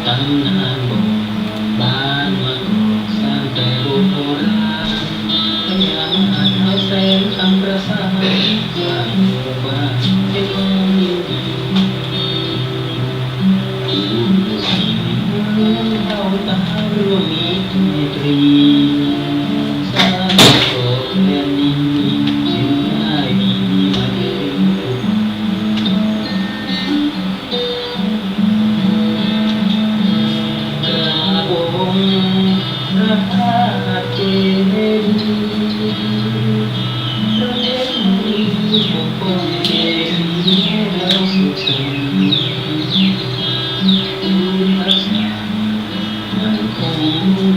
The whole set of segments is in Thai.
ตำนานบอกบ้านมาก่อสร้างแต่โบราณพยามหันเอาแสงคำประสานสร้างหมู่บ้านให้ความยิ่งใหญ่เอาตาร่วมมีตรีสร้างโลกแผ่นดินจึงง่ายดีมาเห็นกราบองค์พระธาตุเจดีย์พระเดชมีปกป้องเจดีย์ให้เราสุขสันต์รักษามันคง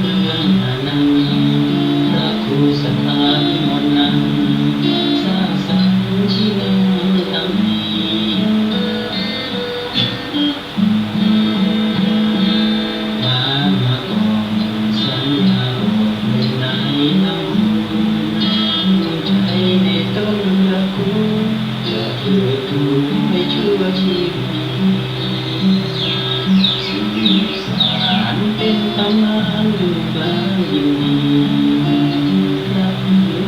เรื่องนั้นพระครูสถานมนต์นั้นสร้างสรรค์ชีวิตทำดีบ้านมาก่อนสัญญาบอกในไหนน้ำใจในต้นรักคุณจะเพื่อทูลให้ชั่วชีวิตสืบสานเป็นตำนานลูกหลานยิ่งดีรัก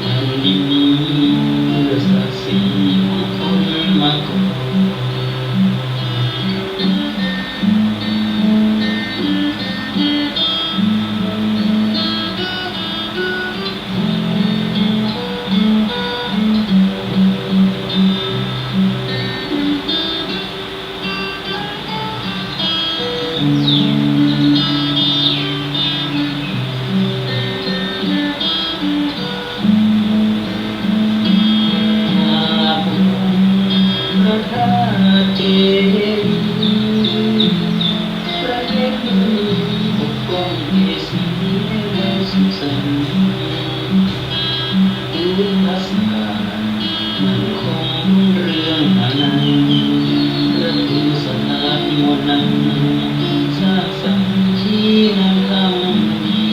แผ่นดินนี้เพื่อศักดิ์ศรีของคนมาก่อนพระธาตุเจดีย์ประเทศนี้ปกป้องเอสีให้เราสุขสันต์บุญรักษามันคงเรื่องอนันต์พระครูสถานมนต์นั้นสร้างสรรค์ชี้นำคำดี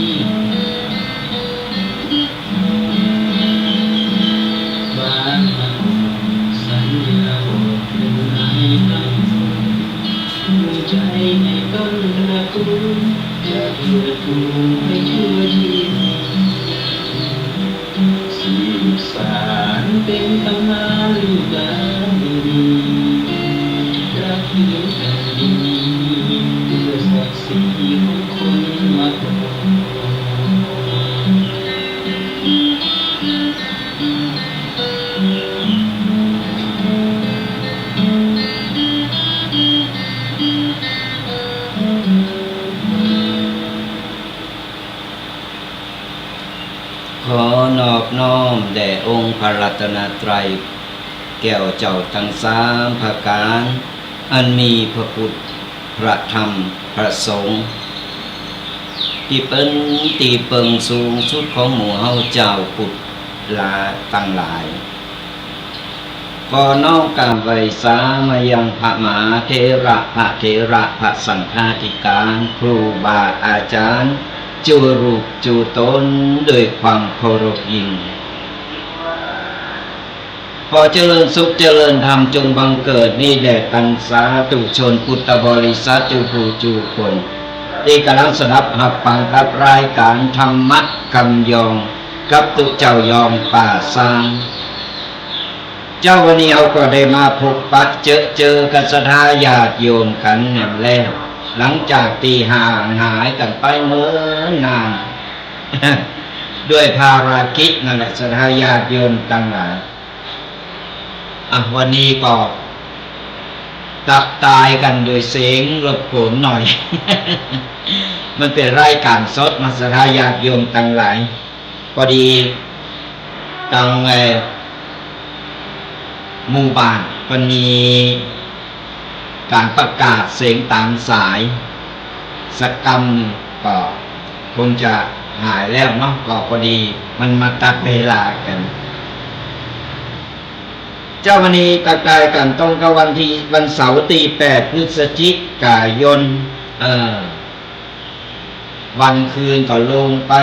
บ้านมาก่อนสัญญาบอกเป็นไหนกันภูมิใจในต้นตระกูลจะเพื่อทูลให้ชั่วชีวิตสืบสานเป็นตำนานลูกหลานดีรักยิ่งแผ่นดินนี้เพื่อศักดิ์ศรีของคนมาก่อน ขอนอบน้อมแด่องค์พระรัตนตรัยแก้วเจ้าทั้งสามประการอันมีพระพุทธพระธรรมพระสงฆ์ที่เป็นตีเปิงสูงสุดของหมู่เฮาเจ้าพุทธลาตั้งหลายขอน้อมกราบไหว้สามายังพระมหาเถระพระเถระพระสังฆาธิการครูบาอาจารย์จูรูปจูตนด้วยความเคารพยิ่งขอเจริญสุขเจริญธรรมจงบังเกิดนี้แด่กันสาธุชนพุทธบริษัทจูผู้จูคนที่กำลังสดับหับฟังกับรายการธรรมะคำยองกับตุเจ้ายองป่าซางเจ้าวันนี้เราก็ได้มาพบปะเจอกันศรัทธาญาติโยมกันแห่งแล้วหลังจากตีห่างหายกันไปเมื่อนาน ด้วยภารกิจนั่นแหละศรัทธาญาติโยมต่างหลายวันนี้ก็ตักตายกันโดยเสียงรบกวนหน่อย มันเป็นรายการสดมาศรัทธาญาติโยมต่างหลายพอดีตั้งหมู่บ้านมันมีการประกาศเสียงตามสายสักกรรมก็คงจะหายแล้วเนาะก็พอดีมันมาตัดเวลากันเจ้าวันนี้ตัดตายกันตรงกับวันเสาร์ที่8 พฤศจิกายนวันคืนก็ลงไป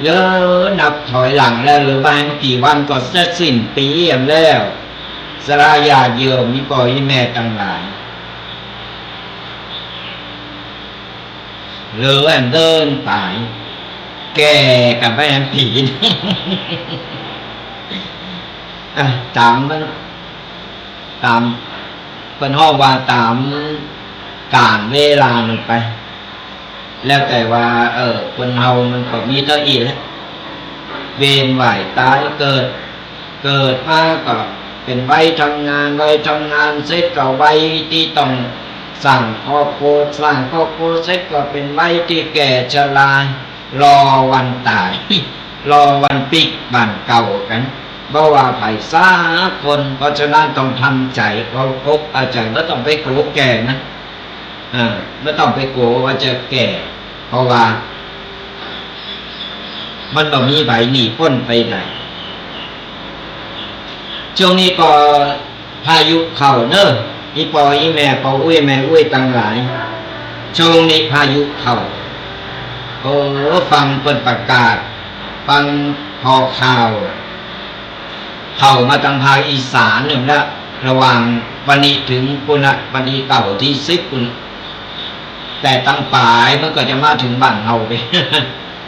แล้วนับถอยหลังแล้วหรือบางกี่วันก็จะสิ้นปีแล้ว สลาญาติโยมมีพ่อมีแม่ทั้งหลายหรือเดินตายแก่กับไปแอมผีตามมันตามเป็นห้องว่าตามการเวลามันไปแล้วแต่ว่าคนเฮามันก็มีเท่าอีแล้วเวียนว่ายตายเกิดมาก็เป็นวัยทำงานเสร็จก็วัยที่ต้องสร้างครอบครัวเสร็จก็เป็นวัยที่แก่ชรารอวันตาย รอวันปิกบ้านเก่ากันบ่ว่าไผซาคนเพราะฉะนั้นต้องทำใจเขาพบอาจารย์ไม่ต้องไปกลัวแก่นะไม่ต้องไปกลัวว่าจะแก่เพราะว่ามันบ่มีใบหนีพ้นไปไหนช่วงนี้ก็พายุเข้าเนอะอีปออีแม่ปออุ้ยแม่อุ้ยตั้งหลายช่วงนี้พายุเข้าโอ้ฟังเปิดประกาศฟังพอข่าวเข้ามาทางภาคอีสานหนึ่งละระหว่างวันนี้ถึงปุณะวันนี้เก่าที่10ปุณแต่ตั้งปลายมันก็จะมาถึงบ้านเฮาไป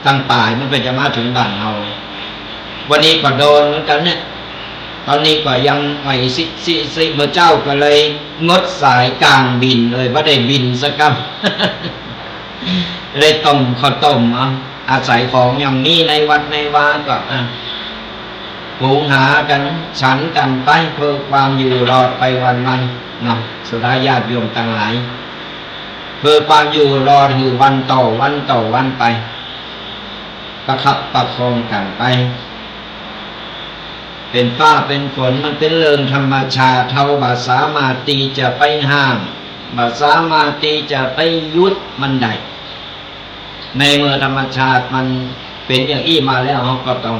ตั้งปลายมันก็จะมาถึงบ้านเฮาวันนี้ก็โดนเหมือนกันเนี่ยตอนนี้ก็ยังไม่สิพระเจ้าก็เลยงดสายกลางบินเลยว่าได้บินสักคำเลยต้มข้าวต้มอาศัยของอย่างนี้ในวัดในวาก็หุงหากันฉันกันไปเพื่อความอยู่รอดไปวันเนาะสุดาญาติโยมทั้งหลายเพื่อความอยู่รอดอยู่วันต่อวันไปประคับประคองกันไปเป็นฟ้าเป็นฝนมันเป็นเรื่องธรรมชาติเท่าบาสามารถที่จะไปห้ามบาสามารถที่จะไปยุดมันได้ในเมื่อธรรมชาติมันเป็นอย่างอี้มาแล้วเราก็ต้อง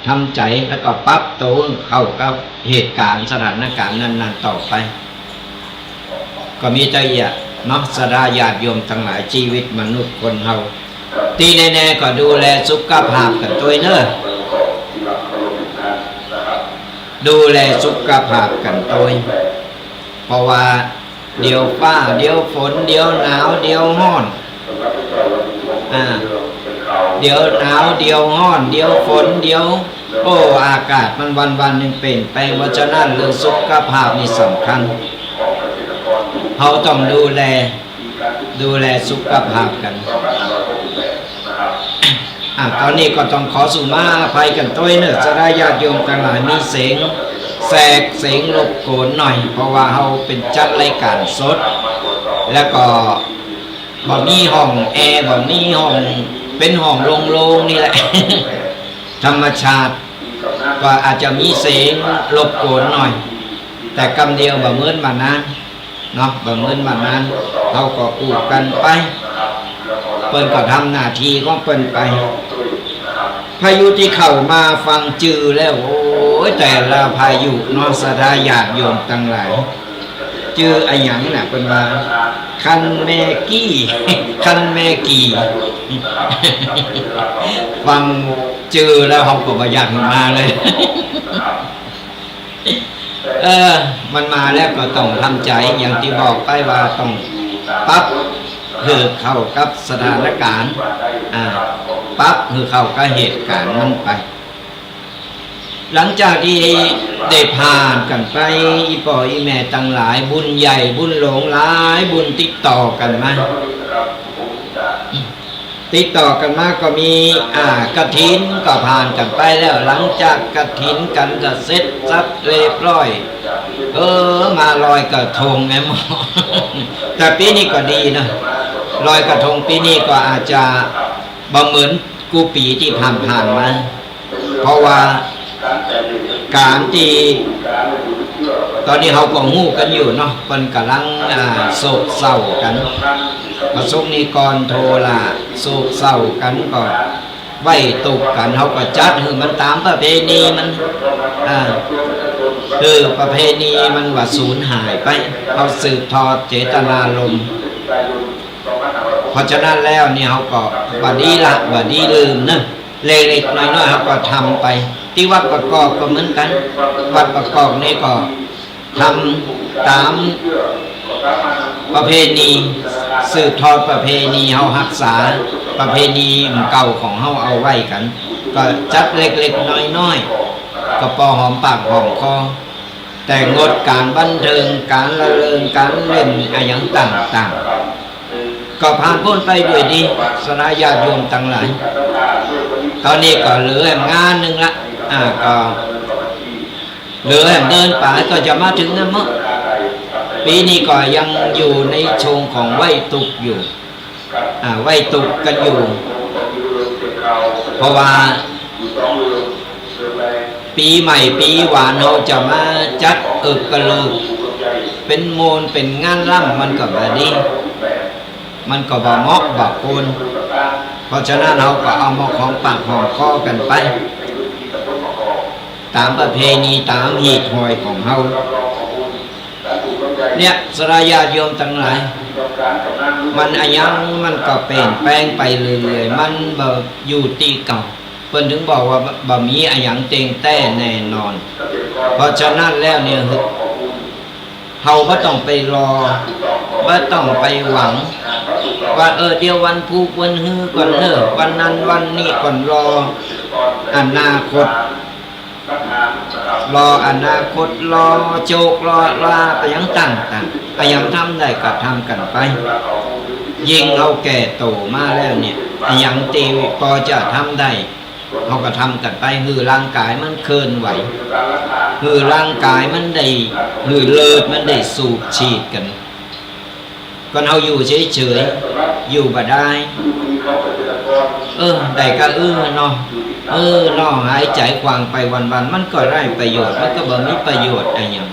ทำใจแล้วก็ปรับตัวเข้ากับเหตุการณ์สถานการณ์นั้นๆต่อไปก็มีใจเนาะสดาญาติโยมทั้งหลายชีวิตมนุษย์คนเฮาที่แน่ๆก็ดูแลสุขภาพกันตัวเนอะดูแลสุขภาพกันตัวเพราะว่าเดี๋ยวฟ้าเดี๋ยวฝนเดี๋ยวหนาวเดี๋ยวร้อนเดี๋ยวหนาวเดี๋ยวร้อนเดี๋ยวฝนเดี๋ยวอากาศมันวันหนึ่งเปลี่ยนไปเพราะฉะนั้นเรื่องสุขภาพนี่สำคัญเราต้องดูแลสุขภาพกันตอนนี้ก็ต้องขอสุมาอภัยกันตัวเนอะจะได้ญาติโยมทั้งหลายมีเสียงแสกเสียงรบกวนหน่อยเพราะว่าเราเป็นจัดรายการสดแล้วก็บ่มีห้องแอร์บ่มีห้องเป็นห้องโล่งๆนี่แหละ ธรรมชาติก็อาจจะมีเสียงรบกวนหน่อยแต่กำเดียวบ่เหมือนบ้านนั้นเนาะบ่เหมือนบ้านนั้นเราก็พูดกันไปเปิ้นก็ทำหน้าที่ของเปิ้นไปพายุที่เข้ามาฟังจือแล้วโอ้ยแต่ละพายุเนาะสดาญาติโยมทั้งหลายจือไอ้หยังน่ะเปิ้นว่าคันแม่กี้ คันแม่กี้ ฟังจือแล้วเฮาก็บ่อยากมาเลย มันมาแล้วก็ต้องทำใจอย่างที่บอกไปว่าต้องปรับคือเข้ากับสถานการณ์ปรับคือเข้ากับเหตุการณ์นั้นไปหลังจากที่ได้ผ่านกันไปอีพ่ออีแม่ทั้งหลายบุญใหญ่บุญหลงหลายบุญติดต่อกันมาก็มีกฐินก็ผ่านกันไปแล้วหลังจากกฐินกันก็เสร็จสับเรียบร้อยมาลอยกระทงแม่หมอ แต่ปีนี้ก็ดีนะลอยกระทงปีนี้ก็อาจจะบ่เหมือนกูปีที่ผ่านมาเพราะว่าการที่ตอนนี้เขาก็งูกันอยู่เนาะเพิ่นกำลังโศกเศร้ากันประสบนิกรโทรโศกเศร้ากันก็ไหวตุกกันเขาก็จัดคือมันตามประเพณีมันคือประเพณีมันว่าสูญหายไปเขาสืบทอดเจตนารมณ์เพราะฉะนั้นแล้วเนี่ยเขาก็บัดนี้ละบัดนี้ลืมนะเล็กๆน้อยๆเขาก็ทำไปที่วัดประกอบก็เหมือนกันวัดประกอบนี่ก็ ทำตามประเพณีสืบทอดประเพณีเฮารักษาประเพณีเก่าของเฮาเอาไว้กันก็จัดเล็กๆน้อยๆก็พอหอมปากหอมคอแต่งดการบันเทิงการละเริงการเล่นอะไรอย่างต่างๆก็ผ่านพ้นไปด้วยดีสลายญาติโยมทั้งหลายตอนนี้ก็เหลือแห่งงานหนึ่งละก็เหลือแห่งเดินป่าก็จะมาถึงนะมั้งปีนี้ก็ยังอยู่ในชงของไหวตุกอยู่ไหวตุกกันอยู่เพราะว่าปีใหม่ปีหวานเราจะมาจัดกันเลยเป็นโมนเป็นงานล่ำมันก็แบบนี้มันก็บ่เหมาะบ่ควรเพราะฉะนั้นเราก็เอามาของปากของคอกันไปตามประเพณีตามหีดหอยของเราเนี่ยสลายญาติโยมทั้งหลายมันอายังมันก็เปลี่ยนแปลงไปเรื่อยๆมันบ่อยู่ตีเก่าเพิ่นถึงบอกว่าบ่มีอายังเต็งแต่แน่นอนเพราะฉะนั้นแล้วเนี่ยเฮาบ่ต้องไปรอบ่ต้องไปหวังว่าเดี๋ยววันพุธวันฮื้อก่อนวันนั้นวันนี้ก่อนรออนาคตรออนาคตรอโจกรอลาไปยังต่างๆยังทำได้ก็ทำกันไปยิ่งเราแก่โตมาแล้วเนี่ยยังตีพอจะทำได้เราก็ทำกันไปคือร่างกายมันเคลื่อนไหวคือร่างกายมันได้คือเลิศมันได้สูบฉีดกันก็เอาอยู่เฉยๆอยู่บ่ได้ได้ก็เนาะเนาะหายใจกว้างไปวันๆมันก็ไร้ประโยชน์มันก็บ่มีประโยชน์อะไรอย่าง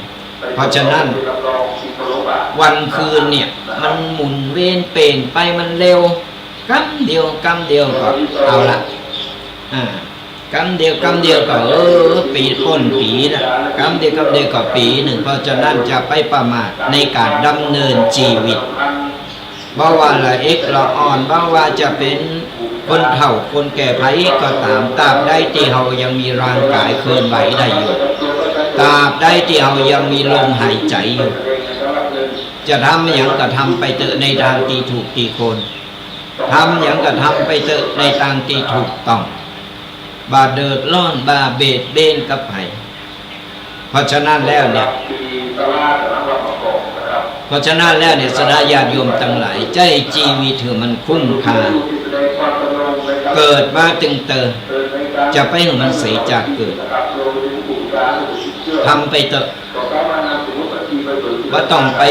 เพราะฉะนั้นวันคืนเนี่ยมันหมุนเวียนเปลี่ยนไปมันเร็วกำเดียวก็เอาละกำเดียวก็ปีพ้นปีนะกำเดียวก็ปีหนึ่งเพราะฉะนั้นจะไปประมาทในการดำเนินชีวิตบ่ว่าละเอกละอ่อนบ่ว่าจะเป็นคนเฒ่าคนแก่ไผก็ตามตราบใดที่เฮายังมีร่างกายเคลื่อนไหวได้อยู่ตราบใดที่เฮายังมีลมหายใจอยู่จะทำอย่างก็ทำไปเถอะในทางที่ถูกที่ควรทำอย่างก็ทำไปเถอะในทางที่ถูกต้องบาเดือดร้อนบาเบียดเบียนกับไผเพราะฉะนั้นแล้วเนี่ยสดาญาติโยมทั้งหลายใจชีวิตมันคุ้มค่าเกิดมาจึงเตอจะไปให้มันเสียจากเกิดทำไปเถอะว่าต้องไป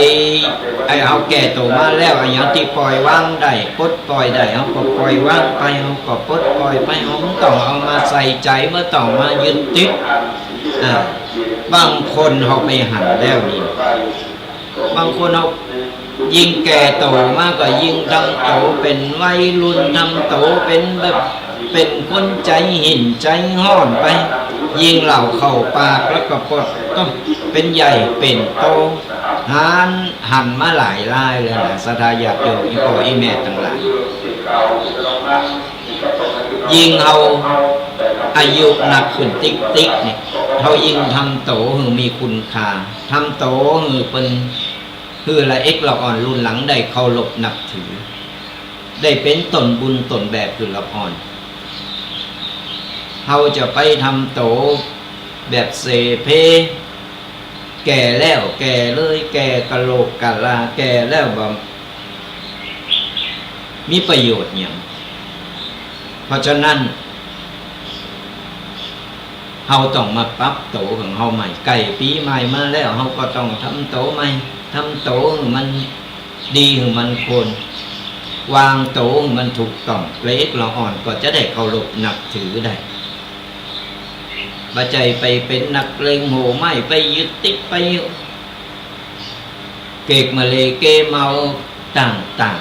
เอาแก่โตมาแล้วอย่างที่ปล่อยวางได้ปลดปล่อยได้เอาก็ปล่อยวางไปเอาก็ปลดปล่อยไปเอาไม่ต้องเอามาใส่ใจเมื่อต้องมายึดติดบางคนเขาไปหันแล้วนี่บางคนเขายิ่งแก่โตมากก็ยิ่งทำโตเป็นวัยรุ่นทำโตเป็นแบบเป็นคนใจหินใจห้อนไปยิ่งเหล่าเข้าปากแล้วก็ปดก็เป็นใหญ่เป็นโตหันมาหลายรายเลยนะสถาญาติโยมอีพ่ออีแม่ทั้งหลายยิ่งเอาอายุหนักขึ้นติ๊กเนี่ยเขายิ่งทำโตหือมีคุณค่าทำโตหือเป็นคือละเอกละอ่อนรุ่นหลังได้เคารพนับถือได้เป็นตนบุญตนแบบคือละอ่อนเขาจะไปทำโตแบบเสเพแก่แล้วแก่เลยแก่กะโหลกกะลาแก่แล้วบ่มีประโยชน์อย่างเพราะฉะนั้นเฮาต้องมาปรับโตของเฮาใหม่ไก่ปีใหม่มาแล้วเฮาก็ต้องทำโตใหม่ทำโตมันดีมันควรวางโตมันถูกต้องละเอียดละอ่อนก็จะได้เคารพนับถือได้บ่ใจไปเป็นนักเลงโหไม่ไปยึดติดไปเกกมาเลเกเมาต่าง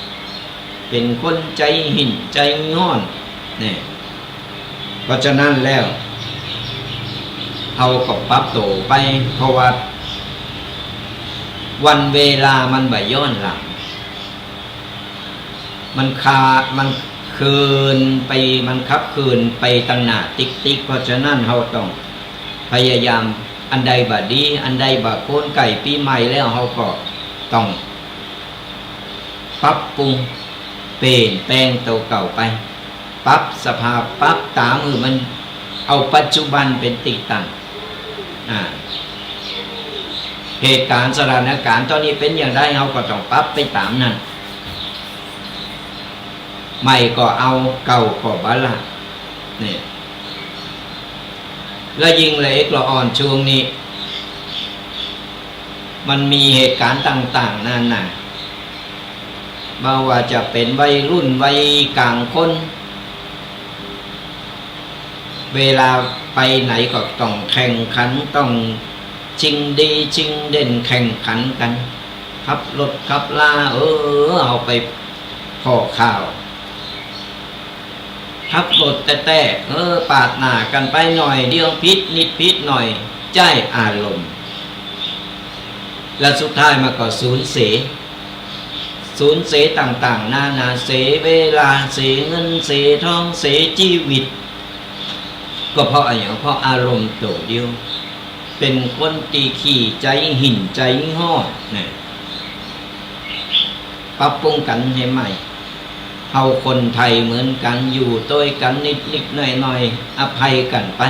ๆเป็นคนใจหินใจงอนเนี่ยเพราะฉะนั้นแล้วเอาก็ปรับโตไปเพราะว่าวันเวลามันบ่ย้อนหลังมันคืนไปมันคับคืนไปตั้งหน้าติ๊กเพราะฉะนั้นเราต้องพยายาม อันใดบาดีอันใดบาโคนไก่ปีใหม่แล้วเขาก็ต้องปรับปรุงเปลี่ยนแปลงตัวเก่าไปปรับสภาพปรับตามมือมันเอาปัจจุบันเป็นติตั้งเหตุการณ์สถานการณ์ตอนนี้เป็นอย่างไรเขาก็ต้องปรับไปตามนั้นใหม่ก็เอาเก่าก็บาละเนี่ยแล้วยิ่งละเอียดละอ่อนช่วงนี้มันมีเหตุการณ์ต่างๆนั่นน่ะไม่ว่าจะเป็นวัยรุ่นวัยกลางคนเวลาไปไหนก็ต้องแข่งขันต้องชิงดีชิงเด่นแข่งขันกันขับรถขับลาเอาไปพอข่าวขับรถแต่ปาดหน้ากันไปหน่อยเดียวพิษนิดพิษหน่อยใจอารมณ์และสุดท้ายมาก็สูญเสียต่างๆนาเสียเวลาเสียเงินเสียทองเสียชีวิตก็เพราะอะไรเพราะอารมณ์ตัวเดียวเป็นคนตีขี่ใจหินใจห่อเนี่ยปรับปรุงกันให้ใหม่เฮาคนไทยเหมือนกันอยู่ด้วยกันนิดๆหน่อยๆอภัยกันไป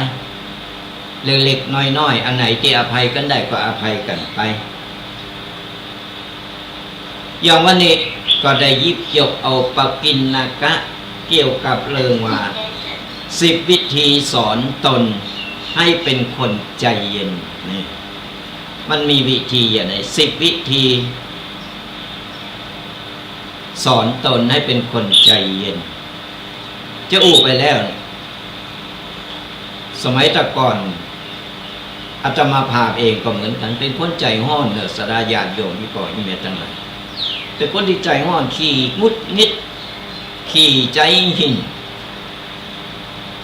เล็กๆน้อยๆอันไหนที่อภัยกันได้ก็อภัยกันไปอย่างวันนี้ก็ได้หยิบยกเอาปกิณณกะเกี่ยวกับเรื่องว่า10 วิธีสอนตนให้เป็นคนใจเย็นนี่มันมีวิธีอย่างไร10 วิธีสอนตนให้เป็นคนใจเย็นจะอู้ไปแล้วสมัยตะก่อนอาตมาภาพเองก็เหมือนกันเป็นคนใจห้อนเนอะสดาญาติโยมที่ก่อนนี่เมียตั้งหลายเป็นคนที่ใจห้อนขี้งุดงิดขี้ใจหิน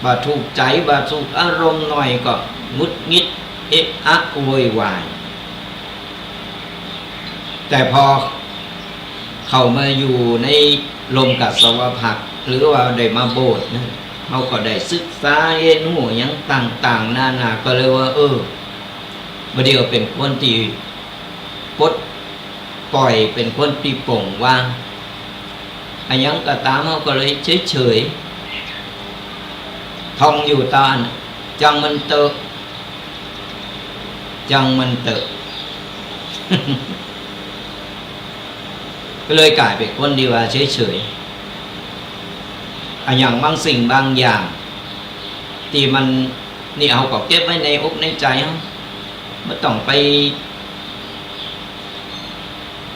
บาถูกใจบาถูกอารมณ์หน่อยก็งุดงิดเอะอะโวยวายแต่พอเข้ามาอยู่ในลมกัสวภักดิ์หรือว่าได้มาโบสถ์นะเขาก็ได้ศึกษาเรียนรู้อย่างต่างๆนานาก็เลยว่าบ่เดียวเป็นคนที่ปลดปล่อยเป็นคนที่ปล่งวางอันยังก็ตามเขาก็เลยเฉยๆท่องอยู่ตอนจังมันเตอะก็เลยกลายเป็นคนที่ว่าเฉยๆอันอย่างบางสิ่งบางอย่างที่มันนี่เอาก็เก็บไว้ในอกในใจเขาไม่ต้องไป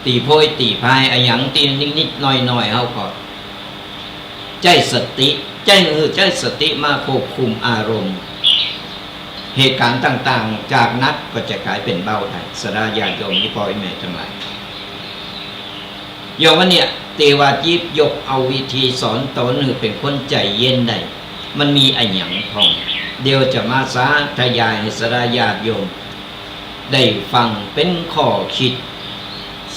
ตีโพยตีพายอันอย่างตีนิดๆหน่อยๆเขาก็ใจสติมาควบคุมอารมณ์เหตุการณ์ต่างๆจากนักก็จะกลายเป็นเบาได้สดาญาติโยมที่พ่อแม่ทั้งหลายอย่างวันเนี่ยเตวาจีบยกเอาวิธีสอนตนให้เป็นคนใจเย็นได้มันมีอันหยังพองเดี๋ยวจะมาสาธยายให้สดาญาติโยมได้ฟังเป็นข้อคิด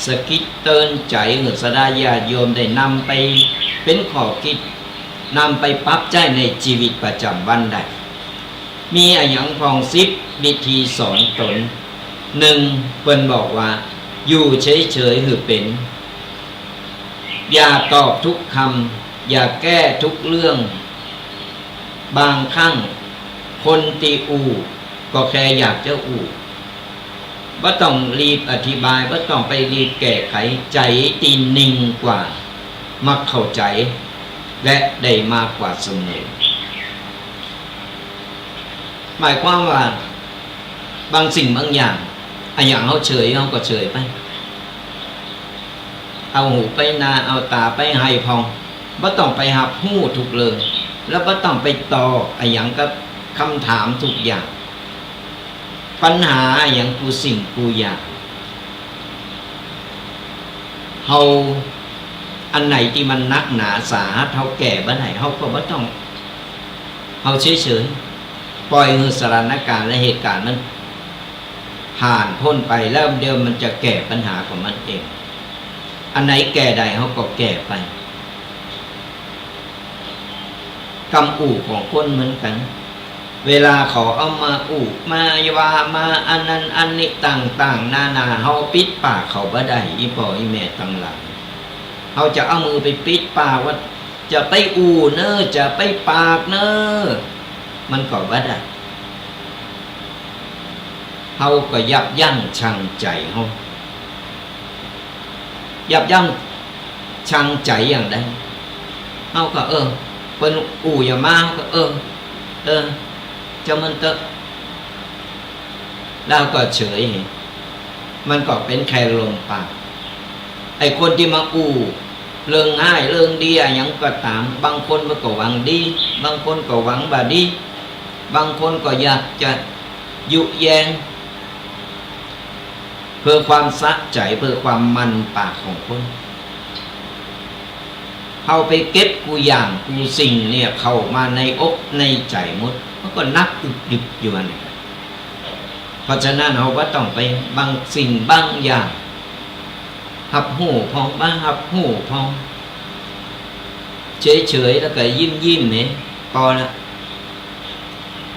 สกิดเตือนใจให้สดาญาติโยมได้นำไปเป็นข้อคิดนำไปปรับใจในชีวิตประจำวันได้มีอันหยังพอง10 วิธีสอนตน1เพิ่นบอกว่าอยู่เฉยๆคือเป็นอย่าตอบทุกคำอย่าแก้ทุกเรื่องบางครั้งคนตีอูก็แค่อยากจะอูบ่ต้องรีบอธิบายบ่ต้องไปรีบแก้ไขใจตีนิ่งกว่ามักเข้าใจและได้มากกว่าเสมอหมายความว่าบางสิ่งบางอย่างอันอย่างเขาเฉยเขาก็เฉยไปเอาหูไปนาเอาตาไปให้พองบ่ต้องไปหับหู้ทุกเรื่องแล้วบ่ต้องไปต่ออันอย่างกับคำถามทุกอย่างปัญหาอันอย่างกูสิ่งกูอย่างเขาอันไหนที่มันนักหนาสาหัสเขาแก่บ่ได้เขาก็บ่ต้องเขาเฉยๆปล่อยให้สถานการณ์และเหตุการณ์มันผ่านพ้นไปแล้วเดี๋ยวมันจะแก้ปัญหาของมันเองอันไหนแก้ได้เขาก็แก้ไปกำอู่ของคนเหมือนกัน เวลาเขาเอามาอุมาว่ามาอันนั้นอันนี้ต่างๆนานาเฮาปิดปากเขาบ่ได้อีพ่ออีแม่ทั้งหลายเฮาจะเอามือไปปิดปากว่าจะไปอู่เนอจะไปปากเนอมันก็บ่ได้เฮาก็ยับยั้งชั่งใจเฮายับยั้งชั่งใจอย่างใดเฮาก็เพิ่นอู่อย่ามาก็จะมันเตอะแล้วก็เฉยมันก็เป็นแค่ลมปากไอ้คนที่มาอู่เรื่องง่ายเรื่องดีอย่างก็ตามบางคนมันก็หวังดีบางคนก็หวังบ่ดีบางคนก็อยากจะยุแยงเพื่อความสะใจเพื่อความมันปากของคนเอาไปเก็บกูอย่างกูสิ่งเนี่ยเข้ามาในอกในใจหมดมันก็นักอึกดึกอยู่อันนี้เพราะฉะนั้นเราก็ต้องไปบางสิ่งบางอย่างหับหูพองบ้างหับหูพองเฉยๆแล้วก็ยิ้มเนี่ยพอละ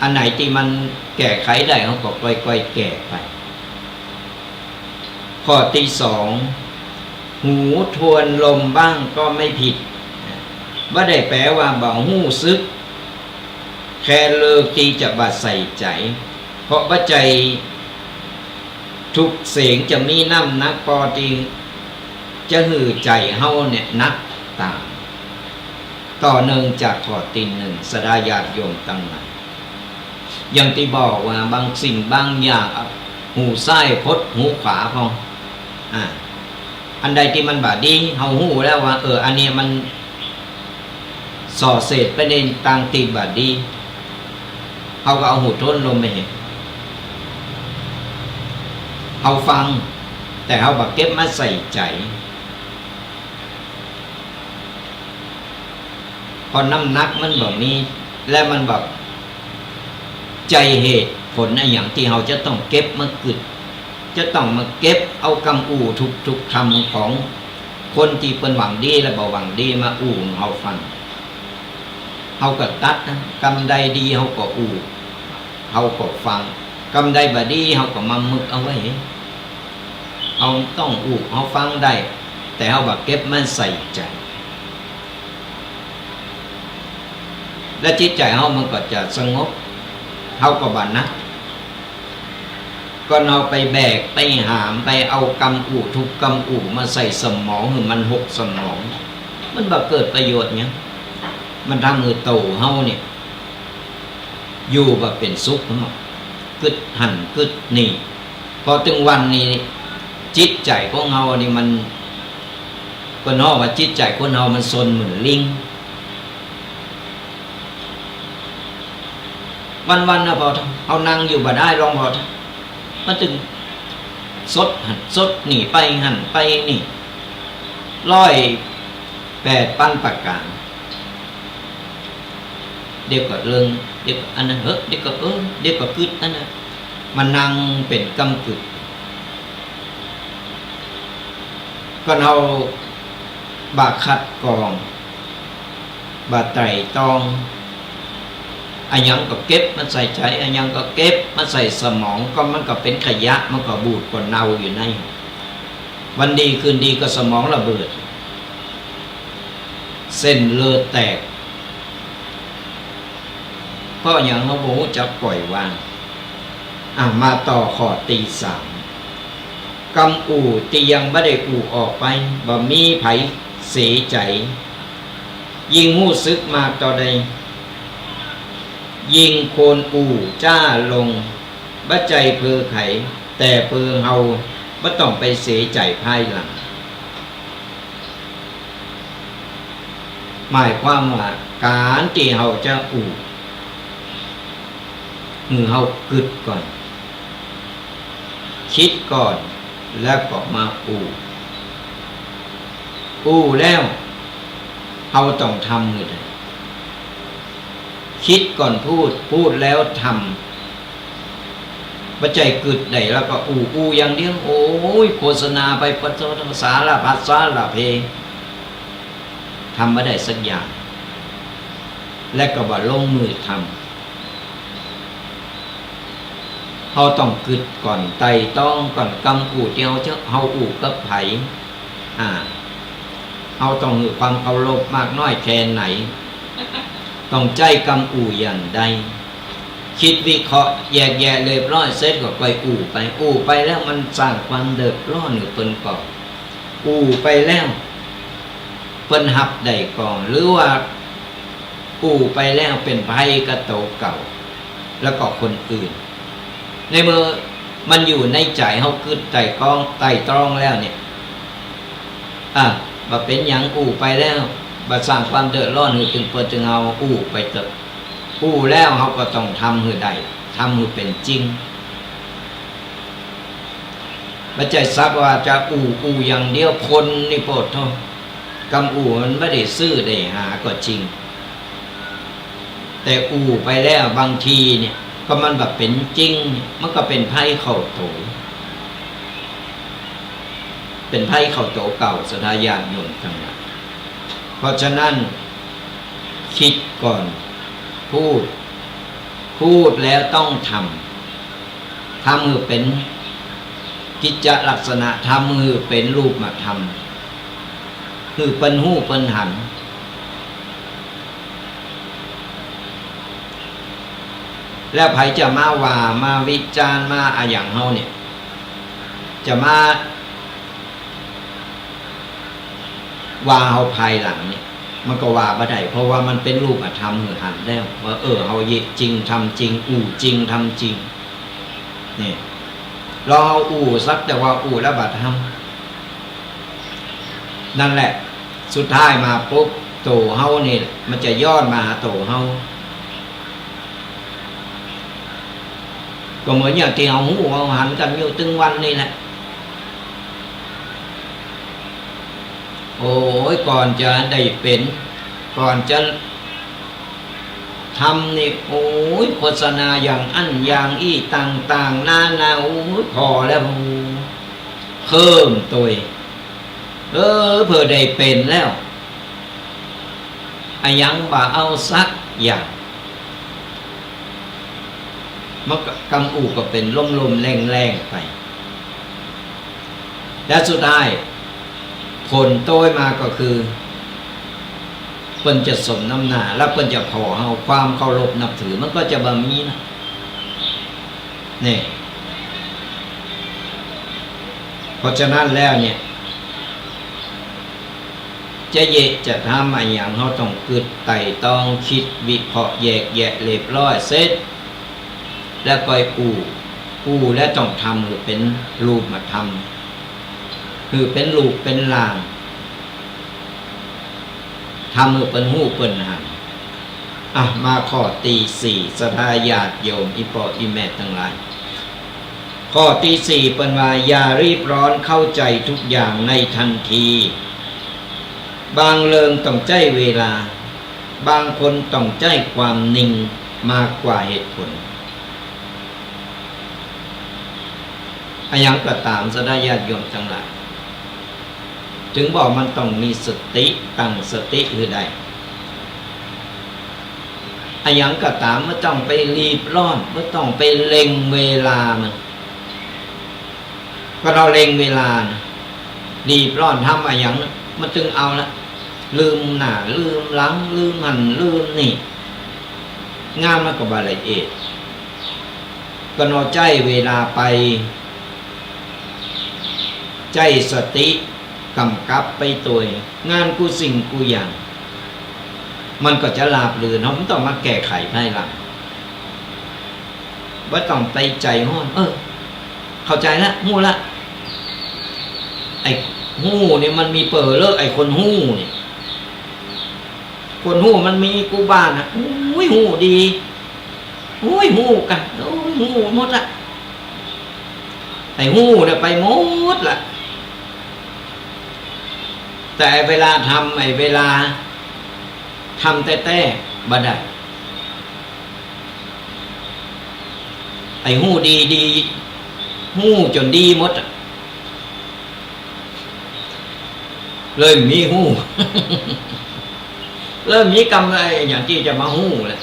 อันไหนที่มันแก้ไขได้เขาก็ค่อยๆแก้ไปข้อที่สองหูทวนลมบ้างก็ไม่ผิดไม่ได้แปลว่าบ่หูซึกแค่เลิกที่จะบาดใส่ใจเพราะว่าใจทุกเสียงจะมีน้ำนักพอที่จะหือใจเฮาเนี่ยนักต่างต่อหนึ่งจากข้อที่หนึ่งสดาญาติโยมตั้งหลายอย่างที่บอกว่าบางสิ่งบางอย่างหูซ้ายพดหูขวาพองอันใดที่มันบาดดีเฮาหูแล้วว่าอันนี้มันส่อเศษไปในต่างตีบาดดีเขาก็เอาหูทนลมไปเห็นเขาฟังแต่เขาแบบเก็บมาใส่ใจพอน้ำหนักมันแบบนี้และมันแบบใจเหตุผลในอย่างที่เขาจะต้องเก็บมากึดจะต้องมาเก็บเอากำอู่ทุกคำของคนที่เป็นหวังดีและบ่หวังดีมาอู่เขาฟังเขาก็ตัดนะกำใดดีเขาก็อู่เขาก็ฟังกำใดบ่ดีเขาก็มามึกเอาไว้เขาต้องอู่เขาฟังได้แต่เขาแบบเก็บมันใส่ใจและจิตใจเขามันก็จะสงบเขาก็บันนะก็เอาไปแบกไปหามไปเอากำอู่ทุกกำอู่มาใส่สมองให้มันหกสมองมันแบบเกิดประโยชน์เนี้ยมันทำมือโตเฮาเนี่ยอยู่แบบเป็นสุขเนาะกึดหันกึดนี่พอถึงวันนี้จิตใจของเฮานี่มันก็นอกว่าจิตใจคนเฮามันซนเหมือนลิงวันๆนะพอเอานั่งอยู่บ่ได้ลองพอมันถึงสดหันสดหนีไปหันไปนี่108ปันประการเดี๋ยวก็เรื่องเดี๋ยวอันนั้นเดี๋ยวก็เดี๋ยวก็กึดอันนั้นมันนั่งเป็นกำกึดก็เอาบาคัดกองบาไตรตองอันยังก็เก็บมันใส่ใจอันยังก็เก็บมันใส่สมองก็มันก็เป็นขยะมันก็บูดก็เน่าอยู่ในวันดีคืนดีก็สมองระเบิดเส้นเลือดแตกเพราะอย่างเราบอกจะปล่อยวางมาต่อข้อที่ 3กำอู่ที่ยังไม่ได้อู่ออกไปบ่มีไผเสียใจยิ่งหู้ซึกมากต่อใดยิงโคนอู่จ้าลงบ่ใจเพอไขแต่เพอเฮาบ่ต้องไปเสียใจภายหลังหมายความว่าการที่เฮาจะอู่เฮากึดก่อนคิดก่อนแล้วก็มาอู่แล้วเฮาต้องทำเลยคิดก่อนพูดแล้วทำปัจจัยกึดได้แล้วก็อูอย่างเดียวโอ้ยโฆษณาไปภาษาละภาษาละเพลงทำไม่ได้สักอย่างและก็บ่ลงมือท เขาต้องกึดก่อนไต่ต้องก่อนกำอู่ที่เขาอู่กับไผเขาต้องมีความเคารพมากน้อยแค่ไหนต้องใจกำอู่อย่างใดคิดวิเคราะห์แยกแยะเรียบร้อยเสร็จก็ไปอู่ไปแล้วมันสร้างความเดือดร้อนหรือเปิ้นก่อนอู่ไปแล้วเปิ้นหับได้ก่อนหรือว่าอู่ไปแล้วเป็นภัยกระโตเก่าแล้วก็คนอื่นในเมื่อมันอยู่ในใจเขากึดไต่ตรองแล้วเนี่ยบ่เป็นหยังอู่ไปแล้วบ่สร้างความเดือดร้อนให้ถึงเปิ้นจึงเอาอู่ไปเถอะอู่แล้วเขาก็ต้องทำให้ได้ทำให้เป็นจริงไม่ใช่ซักว่าจะอู่อย่างเดียวคนนี่โปรดโทษกำอู่มันไม่ได้ซื้อได้หาก็จริงแต่อู่ไปแล้วบางทีเนี่ยก็มันแบบเป็นจริงมันก็เป็นไพ่เข่าโตเป็นไพ่เข่าโตเก่าสถาญาณโยนทั้งนั้นเพราะฉะนั้นคิดก่อนพูดแล้วต้องทำมือเป็นกิจจลักษณะทำมือเป็นรูปมาทำคือเป็นหูเป็นหันแล้วไผจะมาว่ามาวิจารณ์มาอย่างเฮาเนี่ยจะมาว่าเฮาภายหลังเนี่ยมันก็ว่าบ่ได้เพราะว่ามันเป็นรูปธรรมหือหันแล้วว่าเฮาจริงทำจริงอู่จริงทำจริงนี่เราเอาอู่สักแต่ว่าอู่แล้วบัดทำนั่นแหละสุดท้ายมาปุ๊บโตเฮานี่มันจะย้อนมาหาโตเฮาก็เหมือนอย่างที่เอาหูเอาหันกันอยู่ตึงวันนี่แหละโอ้ยก่อนจะได้เป็นก่อนจะทำนี่โอ้ยโฆษณาอย่างอันอย่างอี้ต่างๆนาโอ้ยพอแล้วเพิ่มตัวเพื่อได้เป็นแล้วยังบ่เอาสักอย่างมันกำอู่ก็เป็นลมๆแรงๆไปและสุดท้ายผลโต้มาก็คือเพิ่นจะสมน้ำหน้าแล้วเพิ่นจะพอเฮาความเคารพนับถือมันก็จะบ่มีนะนี่เพราะฉะนั้นแล้วเนี่ยจะจะทำอะไรอย่างเฮาต้องกึดไต่ต้องคิดวิเคราะห์แยกแยะเรียบร้อยเสร็จแล้วก็อู่และต้องทำหรือเป็นรูปมาทำคือเป็นรูปเป็นลางทำมือเป็นหูเป็นหันมาข้อที่ 4สถาญาติโยมอีปออีแม่ทั้งหลายข้อที่ 4เป็นว่าอย่ารีบร้อนเข้าใจทุกอย่างในทันทีบางเรื่องต้องใจเวลาบางคนต้องใจความนิ่งมากกว่าเหตุผลอย่างก็ตามสถาญาติโยมทั้งหลายถึงบอกมันต้องมีสติตั้งสติคือใดอย่างก็ตามไม่ต้องไปรีบร้อนไม่ต้องไปเล็งเวลามันก็เราเล็งเวลานะรีบร้อนทำอย่างนั้นมันจึงเอาละลืมหน้าลืมหลังลืมหันลืมนี่งานมันก็บาละเอียดก็นอใจเวลาไปใจสติกำกับไปตัวงานกูสิ่งกูอย่างมันก็จะราบรื่นไม่ต้องมาแก้ไขภายหลังว่าต้องไปใจห้อนเข้าใจละหู้ละไอ้หู้เนี่ยมันมีเปิดเลิกไอ้คนหู้เนี่ยคนหู้มันมีกูบ้านนะอุ้ยหู้ดีอุ้ยหู้กันอุ้ยหู้หมดละไอ้หู้เนี่ยไปหมดละแต่เวลาทำเวลาทำแต่บ่ได้ไอ้หู้ดีหู้จนดีหมดเลยมีหู้ เริ่มมีกรรมอะไรอย่างที่จะมาหู้แหละ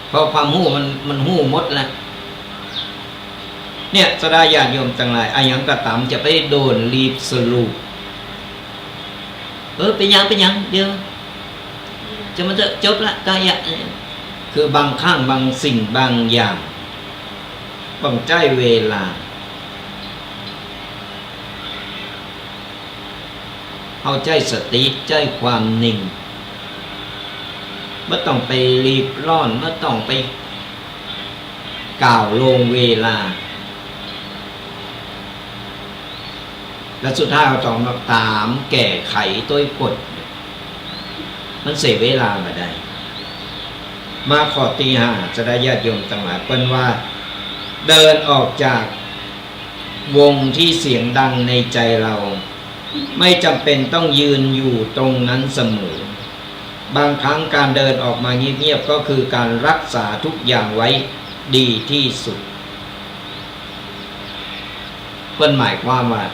เพราะความหู้มันหู้หมดแล้ว เนี่ยสดาญาติโยมทั้งหลายอายังก็ตามจะไปโดนรีบสรุปเป็นยังเดี๋ยวจะมันจะจบละกายะคือบางข้างบางสิ่งบางอย่างต้องใจเวลาเอาใจสติใจความนิ่งไม่ต้องไปรีบร้อนไม่ต้องไปกล่าวลงเวลาและสุดท้ายเราต้องมาตามแก้ไขตัวกฎมันเสียเวลามาได้มาขอตีห้าจะได้ญาติโยมทั้งหลายเป็นว่าเดินออกจากวงที่เสียงดังในใจเราไม่จำเป็นต้องยืนอยู่ตรงนั้นเสมอบางครั้งการเดินออกมาเงียบๆก็คือการรักษาทุกอย่างไว้ดีที่สุดเพื่อนหมายความว่า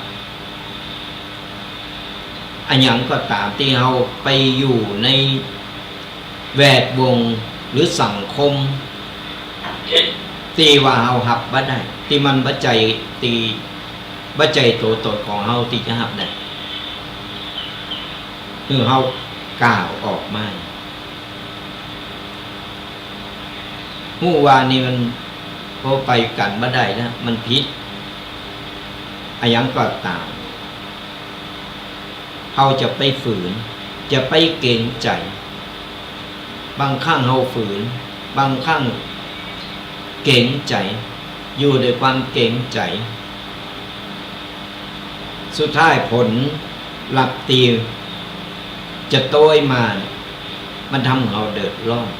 อันยังก็ตามที่เราไปอยู่ในแวดวงหรือสังคมที่ว่าเราหับบ่ได้ที่มันบัจจัยตีบัจจัยตัวตนของเราที่จะหับได้คือเรากล่าวออกมาหูว่านี่มันพอไปกันบ่ได้นะมันผิดอันยังก็ตามเราจะไปฝืนจะไปเกรงใจบางครั้งเราฝืนบางครั้งเกรงใจอยู่ด้วยความเกรงใจสุดท้ายผลหลับตีจะโต้ยมามันทำเราเดือดร้อน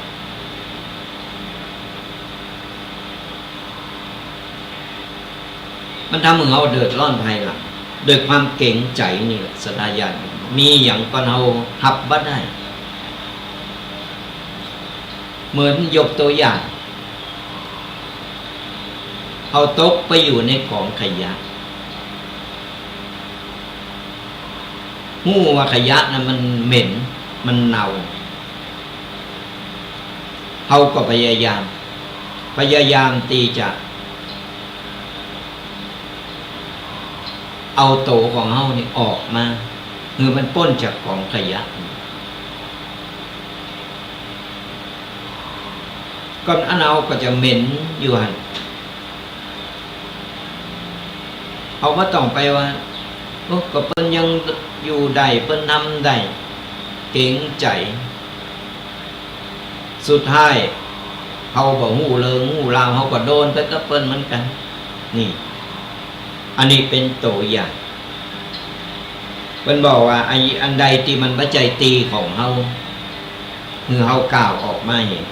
มันทำให้เราเดือดร้อนภายหลังโดยความเก่งใจนี่แหละสดาญาณมีอย่างก็เราหับบ่ได้เหมือนยกตัวอย่างเอาตกไปอยู่ในกองขยะหู้ว่าขยะนะมันเหม็นมันเน่าเขาก็พยายามตีจะเอาโตของเฮานี่ออกมาคือมันป้นจากกองขยะก่อนอันเอาก็จะเหม็นอยู่หั่นเอาบ่ต้องไปว่าก็เพิ่นยังอยู่ได้เพิ่นทำได้เก่งใจสุดท้ายเฮาบ่ฮู้เรื่องฮู้ราวเฮาก็โดนไปกับเพิ่นเหมือนกันนี่อันนี้เป็นตัวอย่างมันบอกว่าอันใดที่มันบัจจัยตีของเฮาคือเฮากล่าวออกมาเห็น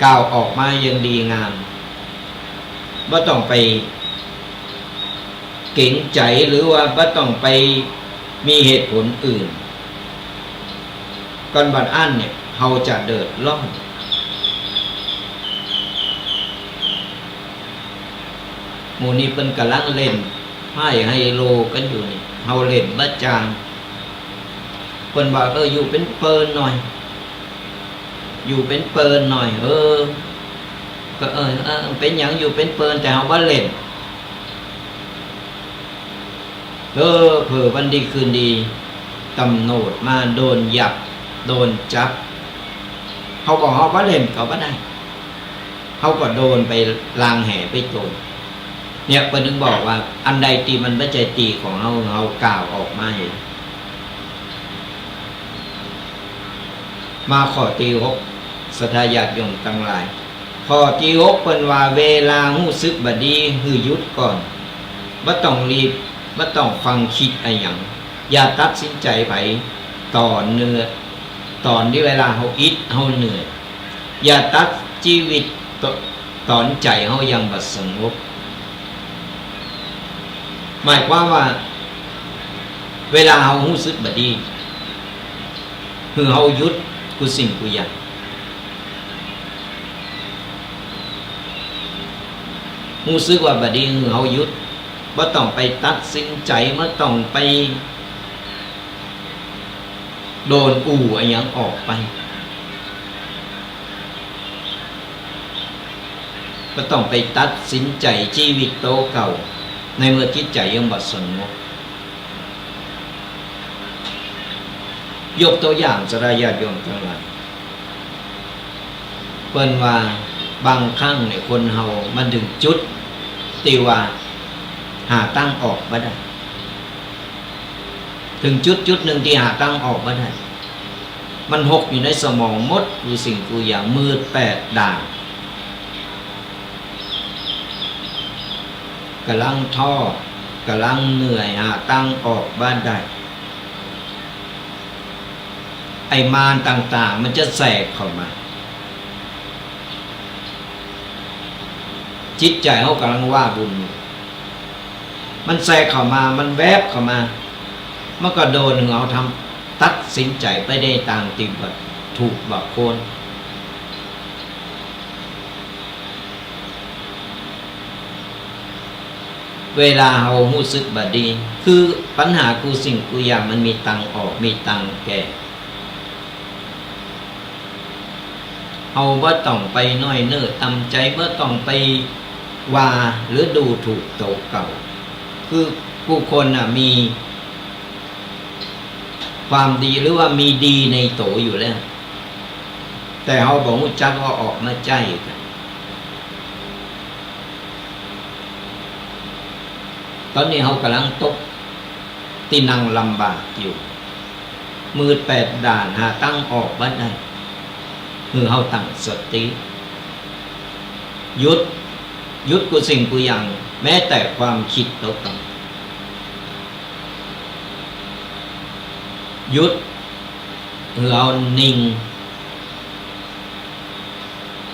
กล่าวออกมายังดีงามบ่ต้องไปเก่งใจหรือว่าบ่ต้องไปมีเหตุผลอื่นก่อนบัดอันเนี่ยเฮาจะเดือดร้อนหมู่นี้เพิ่นกำลังเล่นไพ่ไฮโลกันอยู่นี่เฮาเล่นบ่จางเพิ่นว่าอยู่เป็นเปินหน่อยอยู่เป็นเปินหน่อยก็เป็นหยังอยู่เป็นเปินแต่เฮาบ่เล่นเผื่อวันดีคืนดีตำโหนดมาโดนหยับโดนจับเฮาบอกเฮาบ่เล่นก็บ่ได้เฮาก็โดนไปลางแห่ไปโจรเนี่ยเพิ่นถึงบอกว่าอันใดที่มันบ่ใจตีของเฮากล่าวออกมาเห็นมาข้อที่6ศรัทธาญาติโยมทั้งหลายข้อที่6เพิ่นว่าเวลารู้สึกบ่ดีคือหยุดก่อนบ่ต้องรีบบ่ต้องฟังคิดอะไรหยังอย่าตัดสินใจไปตอนที่เวลาเฮาอิดเฮาเหนื่อยอย่าตัดชีวิตตอนใจเฮายังบ่สงบหมายความว่าเวลาเฮารู้สึกบ่ดีคือเฮาหยุดกูสิ่งกูอย่างรู้สึกว่าบ่ดีคือเฮาหยุดบ่ต้องไปตัดสินใจบ่ต้องไปโดนอะไรหยังออกไป ก็ต้องไปตัดสินใจชีวิตโตเก่าในเมื่อจิตใจยังบ่สงบยกตัวอย่างสระญาติโยมทั้งหลายเพิ่นว่าบางครั้งเนี่ยคนเฮามันถึงจุดที่ว่าหาตั้งออกบ่ได้ถึงจุดหนึ่งที่หาตั้งออกบ่ได้มันหกอยู่ในสมองมดอยู่สิ่งกูอย่างมืดแปดด่างกำลังท้อกำลังเหนื่อยหาตั้งออกบ้านได้ไอ้มารต่างๆมันจะแทรกเข้ามาจิตใจเขากำลังว่าบุญมันแทรกเข้ามามันแวบเข้ามามันก็โดนเอาทำตัดสินใจไปได้ต่างติบัดถูกบักโคนเวลาเรารู้สึกบดดีคือปัญหากูสิ่งกูอย่างมันมีตังออกมีตังแก่เอาว่าต้องไปน้อยเนื้อตำใจว่าต้องไปว่าหรือดูถูกโตเก่าคือผู้คนมีความดีหรือว่ามีดีในโตอยู่แล้วแต่เขาบอกว่าจักก็ออกมาใจกันตอนนี้เขากำลังตกที่นั่งลำบากอยู่มืดแปดด่านหาตั้งออกบ้านได้คือเขาตั้งสติหยุดกูสิ่งกูอย่างแม้แต่ความคิดเราต้องหยุดเรานิ่ง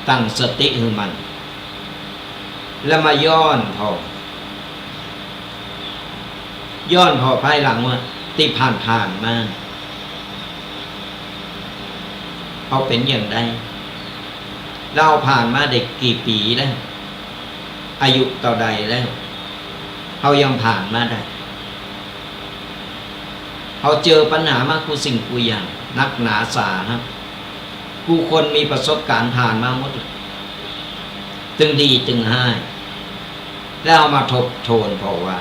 ตั้งสติคือมันแล้วมาย้อนพอภายหลังว่าที่ผ่านมาเขาเป็นอย่างไรเราผ่านมาเด็กกี่ปีแล้วอายุเท่าใดแล้วเขายังผ่านมาได้เขาเจอปัญหามากกูสิ่งกูอย่างนักหนาสาครับกูคนมีประสบการณ์ผ่านมาหมดตึงดีตึงให้แล้วเอามาทบทวนเพราะว่า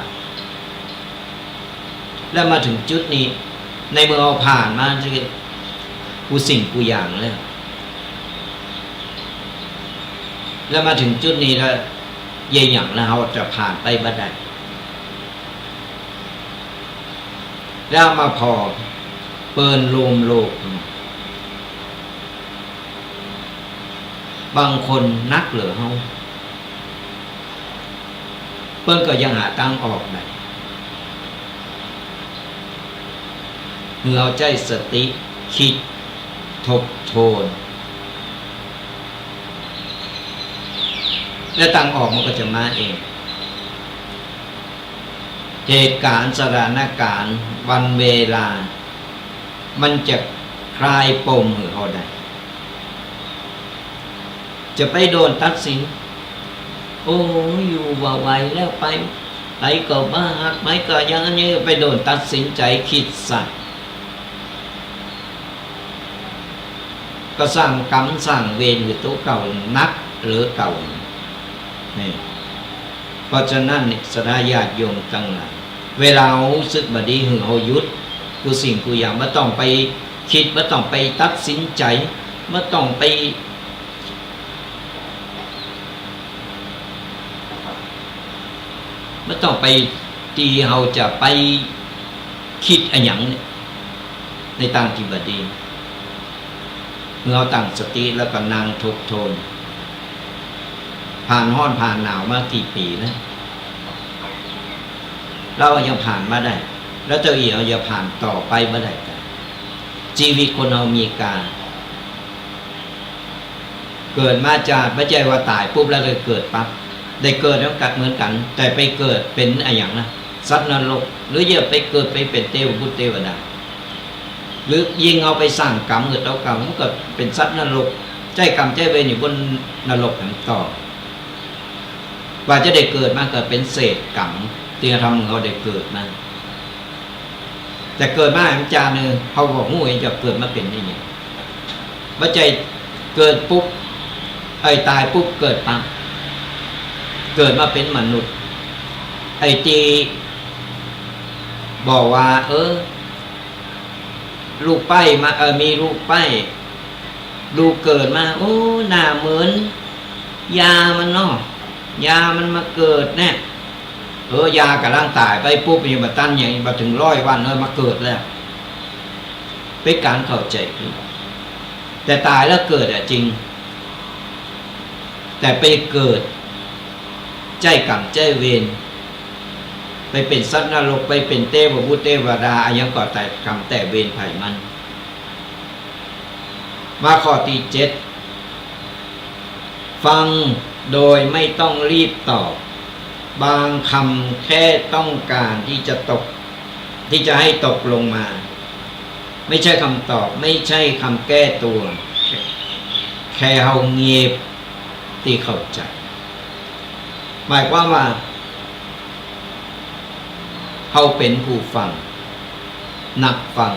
แล้วมาถึงจุดนี้ในเมื่อเราผ่านมากูสิ่งกูอย่างแล้วมาถึงจุดนี้แล้วเยี่ยงแล้วเราจะผ่านไปบัดใดแล้วมาพอเปินโลมโลกบางคนนักเหลือเฮาเปิ้นก็ยังหาตั้งออกได้เราใจสติคิดทบทวนและตั้งออกมันก็จะมาเองเหตุการณ์สถานการณ์วันเวลามันจะคลายปมหรือเขาได้จะไปโดนตัดสินโอ้อยู่ว่าไวแล้วไปก็บ้าหักไม่ก็อย่างนี้ไปโดนตัดสินใจคิดสัตว์ก็สร้างกรรมสร้างเวรอยู่ตัวเก่านักหรือเก่านี่เพราะฉะนั้นสดาญาติโยมทั้งหลายเวลารู้สึกบดีหึงเอายุดกูสิ่งกูอย่างไม่ต้องไปคิดไม่ต้องไปตัดสินใจไม่ต้องไปที่เราจะไปคิดอะไรอย่างในทางที่บดีเราตั้งสติแล้วก็นั่งทบทวนผ่านร้อนผ่านหนาวมากี่ปีแล้วเรายังผ่านมาได้แล้วเจ้าอีเราจะผ่านต่อไปเมื่อใดกันชีวิตคนเรามีการเกิดมาจากไม่ใช่ว่าตายปุ๊บแล้วเลยเกิดปั๊บได้เกิดแล้วกัดเหมือนกันแต่ไปเกิดเป็นอะไรอย่างนะสัตว์นรกหรือจะไปเกิดไปเป็นเทวบุตรเทวดาหรือยิ่งเอาไปสร้างกรรมเกิดเอากรรมมันก็เป็นสัตว์นรกใจกรรมใจเวรอยู่บนนรกอย่างต่อว่าจะได้เกิดมาเกิดเป็นเศษกรรมที่ทำเขาได้เกิดมาแต่เกิดมาอาจารย์เนี่ยเขาบอกงูเองจะเกิดมาเป็นนี่เนี่ยว่าใจเกิดปุ๊บตายปุ๊บเกิดปั๊บ เกิดมาเป็นมนุษย์ไอ้ตีบอกว่าลูกไป้มามีลูกไป้ลูกเกิดมาโอ้หน้าเหมือนยามันเนาะยามันมาเกิดเนี่ยยากำลังตายไปปุ๊บยังมาตั้นอย่างมาถึง100 วันมาเกิดแล้วเป็นการเข้าใจผิดแต่ตายแล้วเกิดจริงแต่ไปเกิดใจกรรมใจเวรไปเป็นสัตว์นรกไปเป็นเทพบุตรเทวดาอายังก่อแต่กรรมแต่เวรไผ่มันมาข้อที่7ฟังโดยไม่ต้องรีบตอบบางคำแค่ต้องการที่จะให้ตกลงมาไม่ใช่คำตอบไม่ใช่คำแก้ตัวแค่เฮาเงียบที่เข้าใจหมายความว่าเฮาเป็นผู้ฟังนักฟัง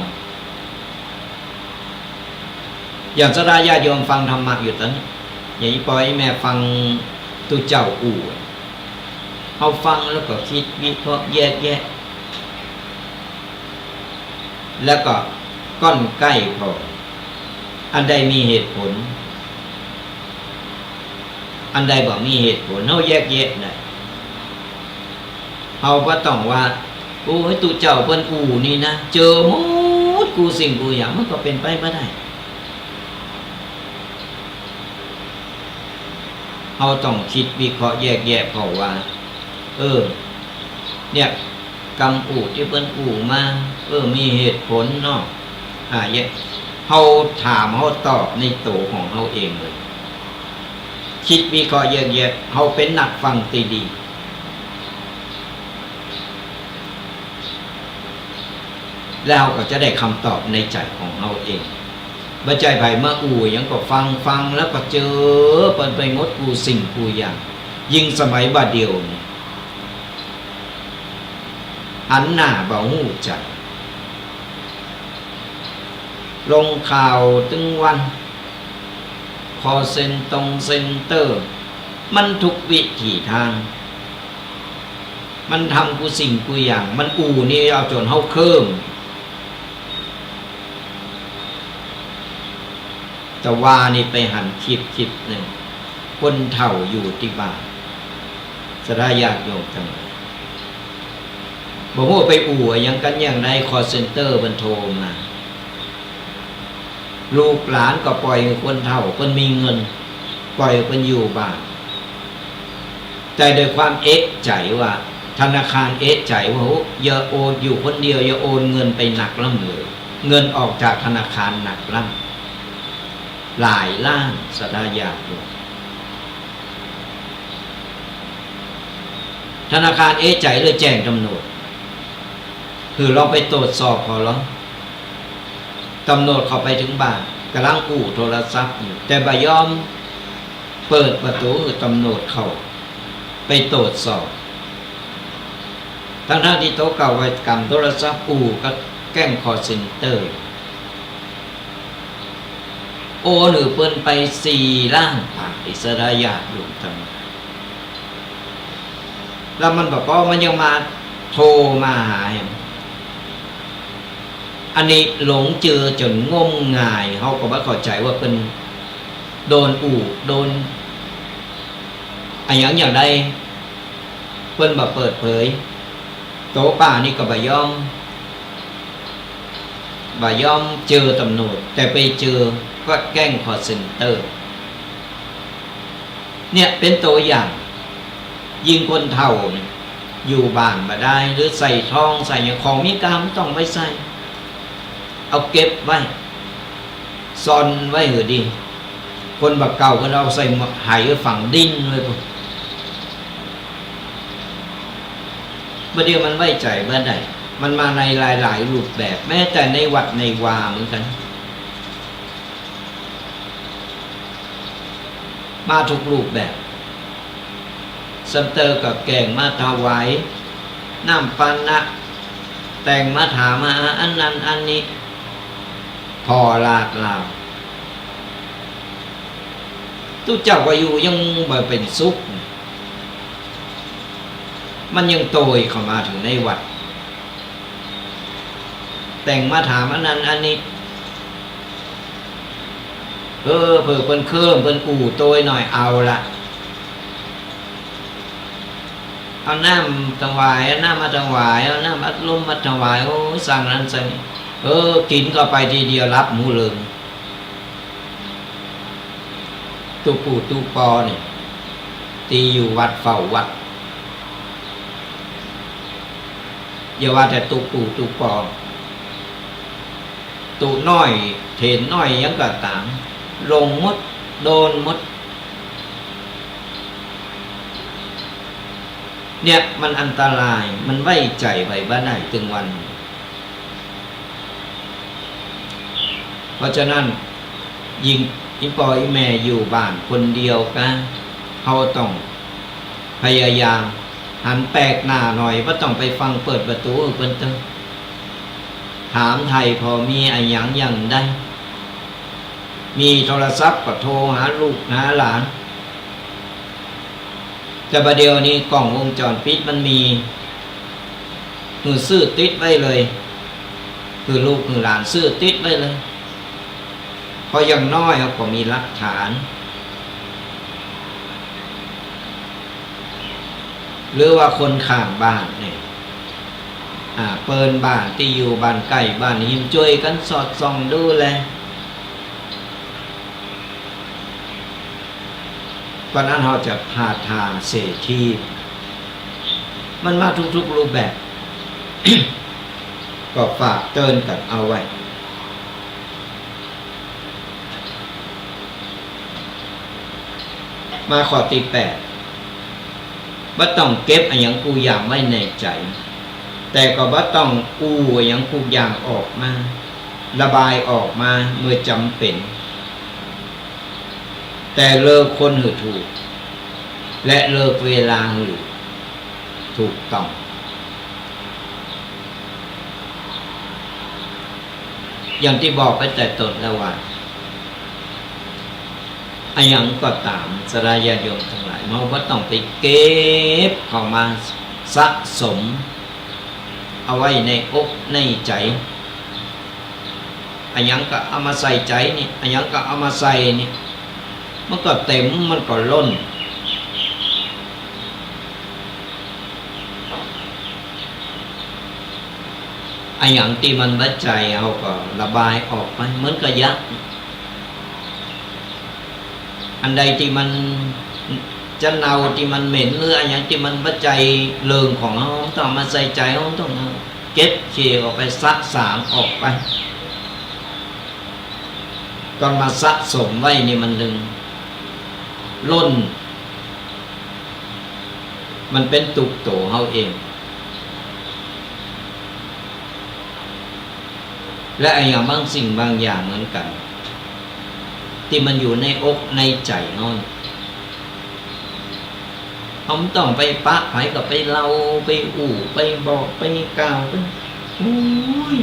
อย่างสดาญาติโยมฟังธรรมะอยู่ตอนนี้อย่างนี้ปล่อยแม่ฟังตุเจ้าอู่เฮาฟังแล้วก็คิดวิเคราะห์แยกแยะแล้วก็ก้อนใกล้พออันใดมีเหตุผลอันใดบ่มีเหตุผลเฮาแยกแยะได้เฮาบ่ต้องว่าโอ้ยตุเจ้าเพิ่นอู่นี่นะเจอหมดกูสิ่งกูอย่างมันก็เป็นไปบ่ได้เฮาต้องคิดวิเคราะห์แยกแยะเพราะว่าเนี่ยกรรมอู่ที่เพิ่นอู่มามีเหตุผลเนาะเฮาถามเฮาตอบในตัวของเฮาเองเลยคิดวิเคราะห์แยกแยะเฮาเป็นนักฟังที่ดีแล้วก็จะได้คำตอบในใจของเฮาเองบ่ใจไผมาอู่หยังก็ฟังแล้วก็เจอเปิ้นไปงดกูสิ่งกูอย่างยิ่งสมัยบัดเดียวนี่หันหน้าบ่ฮู้จักลงข่าวตึงวันคอเซ็นเตอร์มันทุกวิถีทางมันทำกูสิ่งกูอย่างมันอู่นี่เอาจนเฮาเคิ่มแต่ว่านี่ไปหันคลิปหนึ่งคนเฒ่าอยู่ที่บ้านสดาญาติโยมทั้งหลายบอกว่าไปอู่ยังกันอย่างไรคอเซ็นเตอร์มันโทรมาลูกหลานก็ปล่อยคนเฒ่าคนมีเงินปล่อยคนอยู่บ้านแต่โดยความเอ๊ะใจว่าธนาคารเอ๊ะใจว่าอย่าโอนอยู่คนเดียวอย่าโอนเงินไปหนักล่ำเลยเงินออกจากธนาคารหนักล่ำหลายล้านสดาญาติโยมธนาคารเอ๊ะใจเลยแจ้งตำรวจคือเราไปตรวจสอบพอแล้วตำรวจเข้าไปถึงบ้านกำลังกู้โทรศัพท์อยู่แต่บ่ยอมเปิดประตูตำรวจเข้าไปตรวจสอบทั้งที่โต๊ะเก่าไว้กำโทรศัพท์กู้ก็แกล้งคอเซ็นเตอร์โอนหรือเปิ้นไป4 ล้านบาทอิสราญาติโยมทั้งแล้วมันบอกว่ามันยังมาโทรมาหาอันนี้หลงเจอจนงมงายเขาก็บ่เข้าใจว่าเป็นโดนอู่โดนอย่างใดเพิ่นบ่เปิดเผยโตป้านี่ก็บ่ยอมเจอตำรวจแต่ไปเจอก็แกล้งคอเซ็นเตอร์เนี่ยเป็นตัวอย่างยิงคนเฒ่าอยู่บ้านบ่ได้หรือใส่ทองใส่อย่างของมีกามต้องไว้ใส่เอาเก็บไว้ซ่อนไว้เหอะดีคนบักเก่าก็เอาใส่ไหฝังดินเลยพวกเมื่อเดียวมันไว้ใจเมื่อใดมันมาในหลายรูปแบบแม้แต่ในวัดในวาเหมือนกันมาทุกรูปแบบสัมเตอร์กับแกงมาถวายน้ำปันนะแต่งมาถามมาอันนั้นอันนี้พอลาดลาวตู้เจ้าก็อยู่ยังบ่เป็นสุข มันยังโตยเข้ามาถึงในวัดแต่งมาถามอันนั้นอันนี้เผื่อเพิ่นเคิ่มเพิ่นอู่โตยหน่อยเอาละเอาน้ำถวายเอาน้ำมาถวายเอาน้ำอัดลมมาถวายโอ้สั่งนั้นสั่งนี้กินก็ไปทีเดียวรับหมูเลิงตุปู่ตุปอเนี่ยตีอยู่วัดเฝ้าวัดอย่าว่าแต่ตุปู่ตุปอตุน้อยเถนน้อยยังก็ตามลงมดโดนมดเนี่ยมันอันตรายมันไว้ใจไว้บ้านไหนถึงวัน เพราะฉะนั้นยิงอีปอยแม่อยู่บ้านคนเดียวกันเขาต้องพยายามหันแปลกหน้าหน่อยว่าต้องไปฟังเปิดประตูเปิ้นตึงถามไทยพอมีอะไรอย่างได้มีโทรศัพท์ก็โทรหาลูกหาหลานแต่ประเดี๋ยวนี้กล้องวงจรปิดมันมีมือซื้อติดไว้เลยคือลูกคือหลานซื้อติดไว้เลยพออย่างน้อยเขาก็มีหลักฐานหรือว่าคนข้างบ้านเนี่ยเปินบ้านที่อยู่บ้านใกล้บ้านหิมช่วยกันสอดส่องดูแลตอนนั้นเราจะพาทางเศรษฐีมันมาทุกๆรูปแบบ ก็ฝากเตือนกันเอาไว้มาข้อที่8บ่ต้องเก็บอะไรอย่างกูอย่างไว้ในใจแต่ก็บ่ต้องกู้อะไรอย่างกูอย่างออกมาระบายออกมาเมื่อจำเป็นแต่เลิกคนหือถูกและเลิกเวลาหือถูกต้องอย่างที่บอกไปแต่ต้นแล้วว่าอันยังก็ตามสลายาโยมทั้งหลายเราก็ต้องไปเก็บเข้ามาสะสมเอาไว้ในอกในใจอันยังก็เอามาใส่ใจนี่อันยังก็เอามาใส่นี่มันก็เต็มมันก็ล้นอันยังที่มันบัดใจเอาก็ระบายออกไปเหมือนกับยักษ์อันใดที่มันจะเน่าที่มันเหม็นหรืออันอย่างที่มันบัดใจเลิงของเราต้องมาใส่ใจเราต้องเก็บเขี่ยออกไปซักสางออกไปก่อนมาสะสมไว้นี่มันดึงล้นมันเป็นตุกโตเฮาเองและไอ้อย่างบางสิ่งบางอย่างเหมือนกันที่มันอยู่ในอกในใจเฮาเขาต้องไปปะไผก็ไปเล่าไปอู่ไปบอกไปกล่าวไปโอ้ย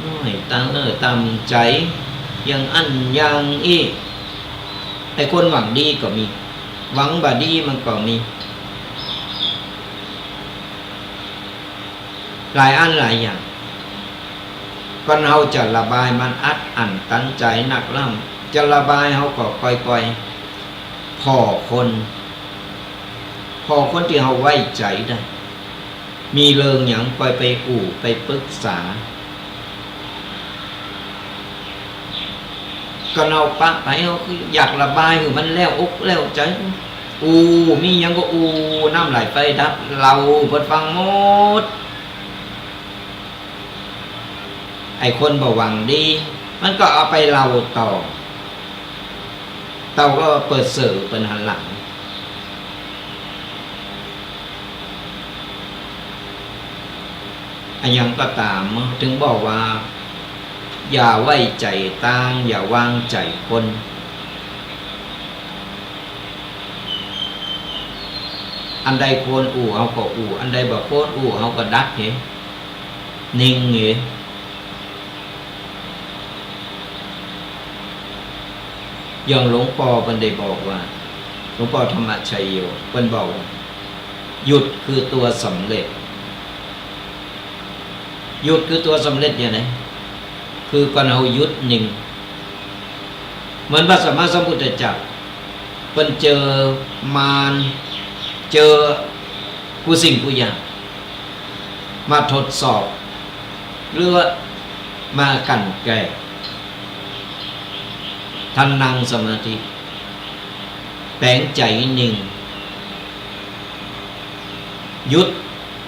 น้อยตั้งตามใจอย่างอันอย่างอีไอ้คนหวังดีก็มีหวังบ่ดีมันก็มีหลายอันหลายอย่างก่อนเราจะระบายมันอัดอั้นตันใจหนักล่ำจะระบายเขาก็ค่อยๆพอคนที่เขาไว้ใจได้มีเรื่องอย่างไปอู่ไปปรึกษาก็เอาปะไปเขาคืออยากระบายคือมันแล้วอกแล้วใจมียังก็น้ำไหลไปดับเราเปิดฟังหมดไอ้คนบ่หวังดีมันก็เอาไปเราต่อเต่าก็เปิดสื่อเป็นหันหลังอันยังก็ตามถึงบอกว่าอย่าไว้ใจต่างอย่าวางใจคนอันใดควรเขาก็อันใดบ่ควรเขาก็ดักเหนิ่งเหอย่างหลวงพ่อเพิ่นได้บอกว่าหลวงพ่อธรรมชัยโยเพิ่นบอก หยุดคือตัวสำเร็จหยุดคือตัวสำเร็จอย่างไรคือก่อนเอาหยุดหนึ่งเหมือนพระสัมมาสัมพุทธเจ้าเพิ่นเจอมารเจอผู้สิ่งผู้อย่างมาทดสอบหรือว่ามากั่นแกล้งท่านนั่งสมาธิแปลงใจนิ่งหยุด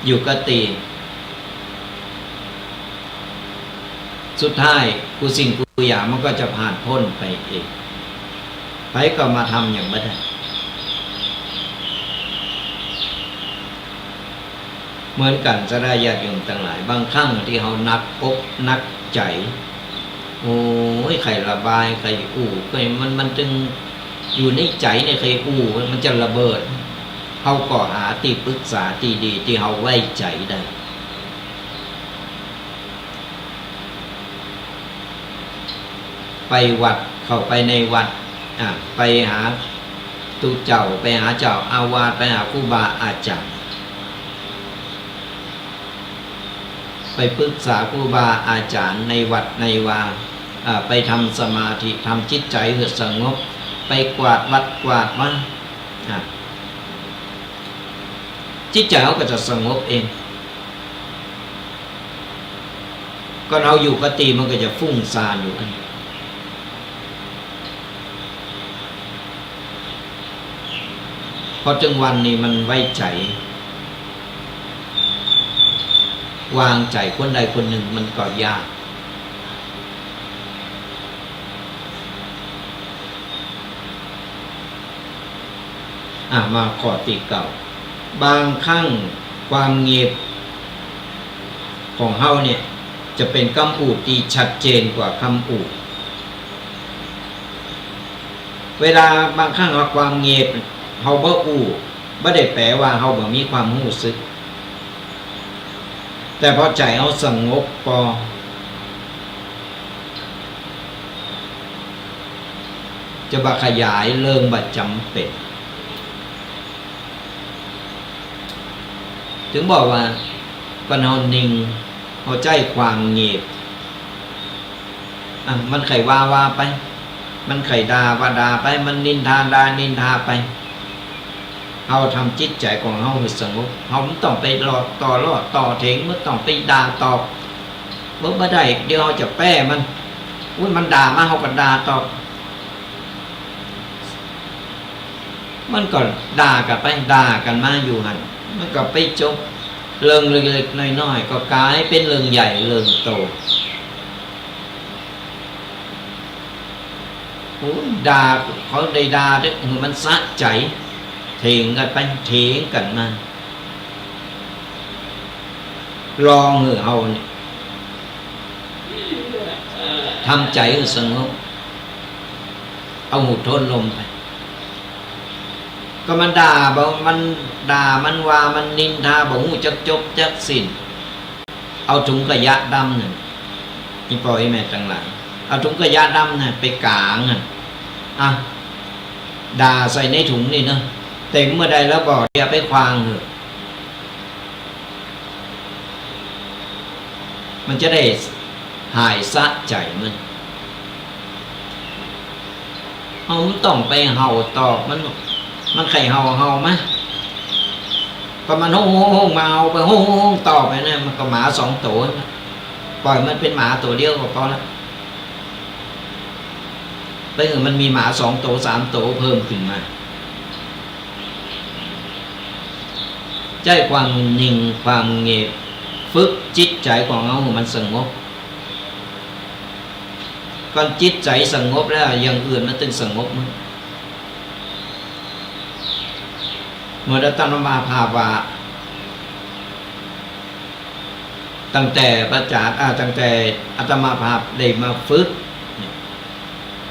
อยู่กติสุดท้ายกูสิ่งกูอย่างมันก็จะผ่านพ้นไปเองไปก็มาทำอย่างไม่ได้เหมือนกันจะได้ญาติโยมทั้งหลายบางครั้งที่เขานักอกนักใจโอ้ยใครระบายใครใครมันจึงอยู่ในใจเนี่ยใครมันจะระเบิดเขาก็หาที่ปรึกษาที่ดีที่เขาไว้ใจได้ไปวัดเข้าไปในวัดไปหาตุเจ้าไปหาเจ้าอาวาสไปหาครูบาอาจารย์ไปปรึกษาครูบาอาจารย์ในวัดในวาไปทำสมาธิทำจิตใจให้สงบไปกวาดวัดกวาดมันจิตใจเขาก็จะสงบเองก็เราอยู่กติมันก็จะฟุ้งซ่านอยู่กันพอจังวันนี้มันไว้ใจวางใจคนใดคนหนึ่งมันก็ยากมาขอติเก่าบางครั้งความเงียบของเฮาเนี่ยจะเป็นคำอูดที่ชัดเจนกว่าคำอูดเวลาบางครั้งความเงียบเฮาบ่บ่ได้แปลว่าเฮาบ่มีความรู้สึกแต่พอใจเฮาสงบพอจะบ่ขยายเรื่องบ่จำเป็นถึงบอกว่าก็เฮานิ่งเฮาใจความเงียบมันไขว่าไปมันไขด่าไปมันนินทาด่านินทาไปเฮาทำจิตใจของเฮาให้สงบเฮาไม่ต้องไปรอต่อเถียงไม่ต้องไปด่าตอบบ่ได้เดี๋ยวเฮาจะแป้มันมันด่ามาเฮาก็ด่าตอบมันก็ด่ากันไปด่ากันมาอยู่หั่นมันก็ไปจบเรื่องเล็กๆน้อยๆก็กลายเป็นเรื่องใหญ่เรื่องโตด่าเขาได้ด่าด้วยมันสะใจเถียงกันไปเถียงกันมาลองเอาเนี่ยทำใจสงบเอาหูทนลมไปก็มันด่ามันว่ามันนินทาบอกหูจักจบจักสิ้นเอาถุงขยะดำเนี่ยนี่ปล่อยแม่จังหลังเอาถุงขยะดำเนี่ยไปกางด่าใส่ในถุงนี่เนาะเต็มเมื่อใดแล้วบอกอย่าไปควางเถอะมันจะได้หายสะใจมันต้องไปเห่าตอบมันไข่เห่าไหมก็มันห้องมาเอาไปห้องต่อไปนะมันก็หมา2 ตัวปล่อยมันเป็นหมาตัวเดียวก็พอแล้วไปมันมีหมา2 ตัว 3 ตัวเพิ่มขึ้นมาใจความนิ่งความเงียบฝึกจิตใจของเรามันสงบก่อนจิตใจสงบแล้วอย่างอื่นมันต้องสงบเมื่อเราตั้งมาภาวะตั้งแต่ตั้งแต่อาตมาภาพได้มาฝึก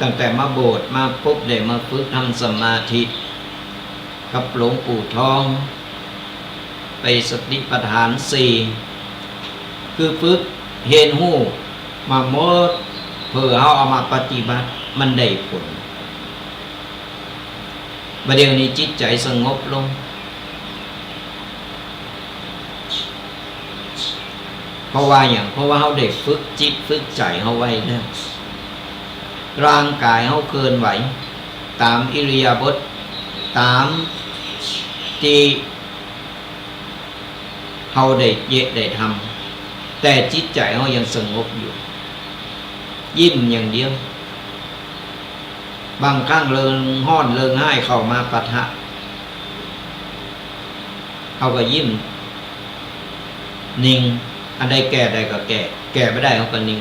ตั้งแต่มาโบสถ์มาปุ๊บได้มาฝึกทำสมาธิกับหลวงปู่ทองไปสติปัฏฐาน 4คือฝึกเห็นหูมาหมดเพื่อเอามาปฏิบัติมันได้ผลบัดเดี๋ยวนี้จิตใจสงบลง เพราะว่าอย่างเพราะว่าเขาได้ฝึกจิตฝึกใจเขาไว้แล้วร่างกายเขาเคลื่อนไหวตามอิริยาบถตามที่เขาได้ได้ทำแต่จิตใจเขายังสงบอยู่ยิ้มอย่างเดียวบางครั้งเริงห้อนเริงไห้เข้ามาปะทะเขาก็ยิ้มนิ่งอันใดแก่ใดก็แก่ไม่ได้เขาก็นิ่ง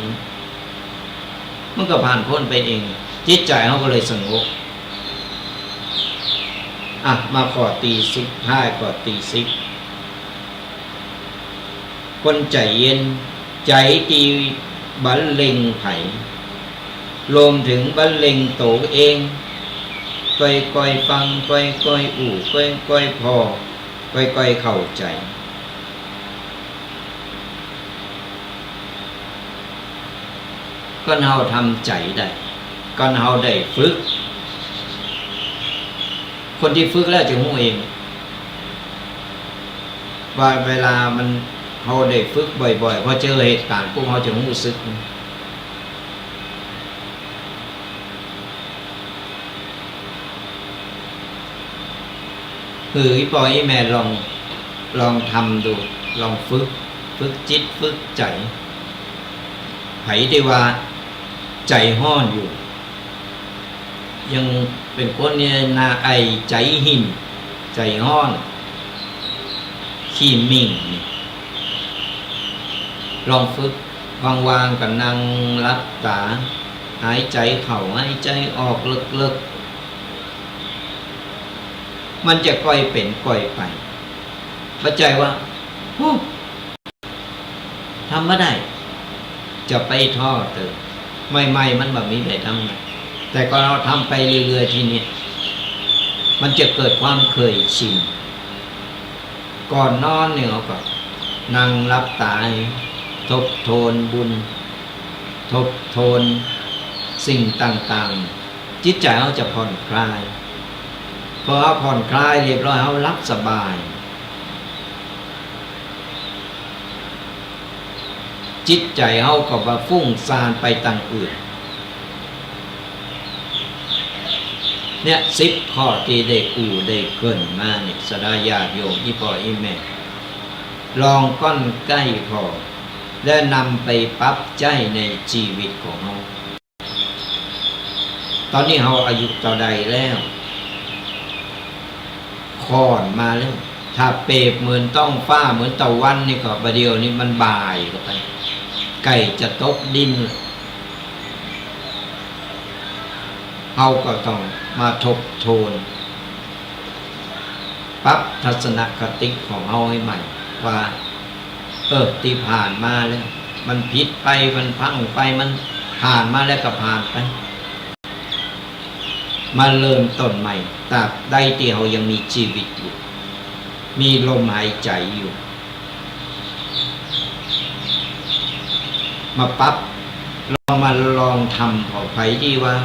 มันก็ผ่านพ้นไปเองจิตใจเขาก็เลยสงบมาขอตีซิกท้ายขอตีซิกคนใจเย็นใจตีบรรเลงไผ่รวมถึงบรรเลงโตเองค่อยๆฟังค่อยๆอู่ค่อยๆพอค่อยๆเข้าใจก็เฮาทำใจได้ก็เฮาได้ฝึกคนที่ฝึกแล้วจะรู้เองว่าเวลามันเฮาได้ฝึกบ่อยๆพอเจอเหตุการณ์ปุ๊บเฮาจะรู้สึกคืออีปอยอีแม่ลองทำดูลองฝึกจิตฝึกใจไผที่ว่าใจห้อนอยู่ยังเป็นคนเนี่ยนาไอใจหินใจห้อนขี้มิ่งลองฝึกวางๆกับนั่งรับตาหายใจเข้าหายใจออกลึกๆมันจะค่อยเป็นค่อยไปเข้าใจว่าทำไม่ได้จะไปท่อเติมไม่มันแบบนี้ไปทำไงแต่ก็เราทำไปเรื่อยๆทีนี้มันจะเกิดความเคยชินก่อนนอนเนี่ยเราก็นั่งรับตาทบทวนบุญทบทวนสิ่งต่างๆจิตใจเขาจะผ่อนคลายพอเขาผ่อนคลายเรียบร้อยเขารับสบายจิตใจเขาก็ว่าฟุ้งซ่านไปต่างอื่นเนี่ย10 ข้อที่ได้ได้เกินมาเนี่ยสดาญาติโยมอีพ่ออีแม่ลองก้อนใกล้พอและนำไปปรับใจในชีวิตของเราตอนนี้เราอายุเท่าใดแล้วคอนมาแล้วถ้าเปรียบเหมือนต้องฟ้าเหมือนตะวันนี่ก็ประเดี๋ยวนี้มันบ่ายก็ไปไก่จะตกดินเราก็ต้องมาทบทวนปรับทัศนคติของเราให้ใหม่ว่าที่ผ่านมาแล้วมันผิดไปมันพังไปมันผ่านมาแล้วก็ผ่านไปมาเริ่มต้นใหม่ตราบใดที่เรายังมีชีวิตอยู่มีลมหายใจอยู่มาปรับลองทำพอไปที่ว่า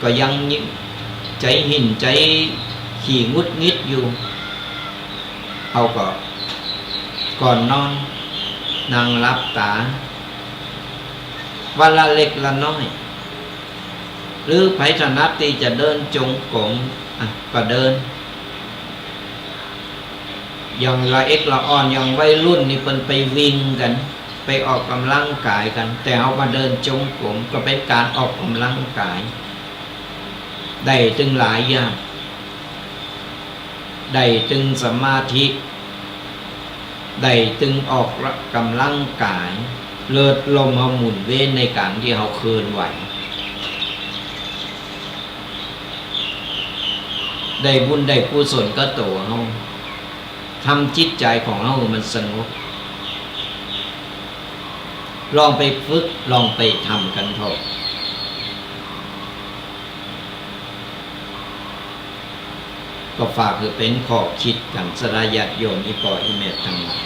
ก็ยังใจหินใจขี่งุดงิดอยู่เขาก็ก่อนนอนนั่งรับตาวันละเล็กละน้อยหรือไผถนัดที่จะเดินจงกรมก็เดินอย่างละเอ็กละอ่อนอย่างวัยรุ่นนี่เพิ่นไปวิ่งกันไปออกกำลังกายกันแต่เอามาเดินจงกรมก็เป็นการออกกำลังกายได้ถึงหลายอย่างได้ถึงสมาธิได้ถึงออกกำลังกายเลือดลมเขาหมุนเวียนในการที่เขาเคลื่อนไหวได้บุญได้กุศลก็ตัวเขาทำจิตใจของเขามันสงบลองไปฝึกลองไปทำกันเถอะก็ฝากคือเป็นขอบคิดกันสลายญาติโยมอีปออีเมตทั้งหลาย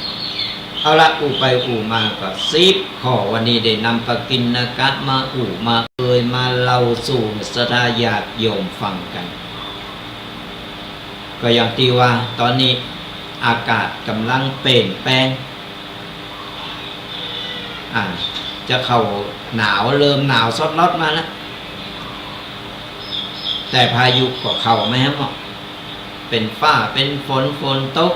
เอาละไปมาก็10 ข้อวันนี้ได้นำปกิณณกะมามามาเล่าสู่สลายญาติโยมฟังกันก็อย่างที่ว่าตอนนี้อากาศกำลังเปลี่ยนแปลง จะเข้าหนาวเริ่มหนาวซดลดมาแล้วแต่พายุก็เข้าไม่ฮะหมอเป็นฟ้าเป็นฝนตก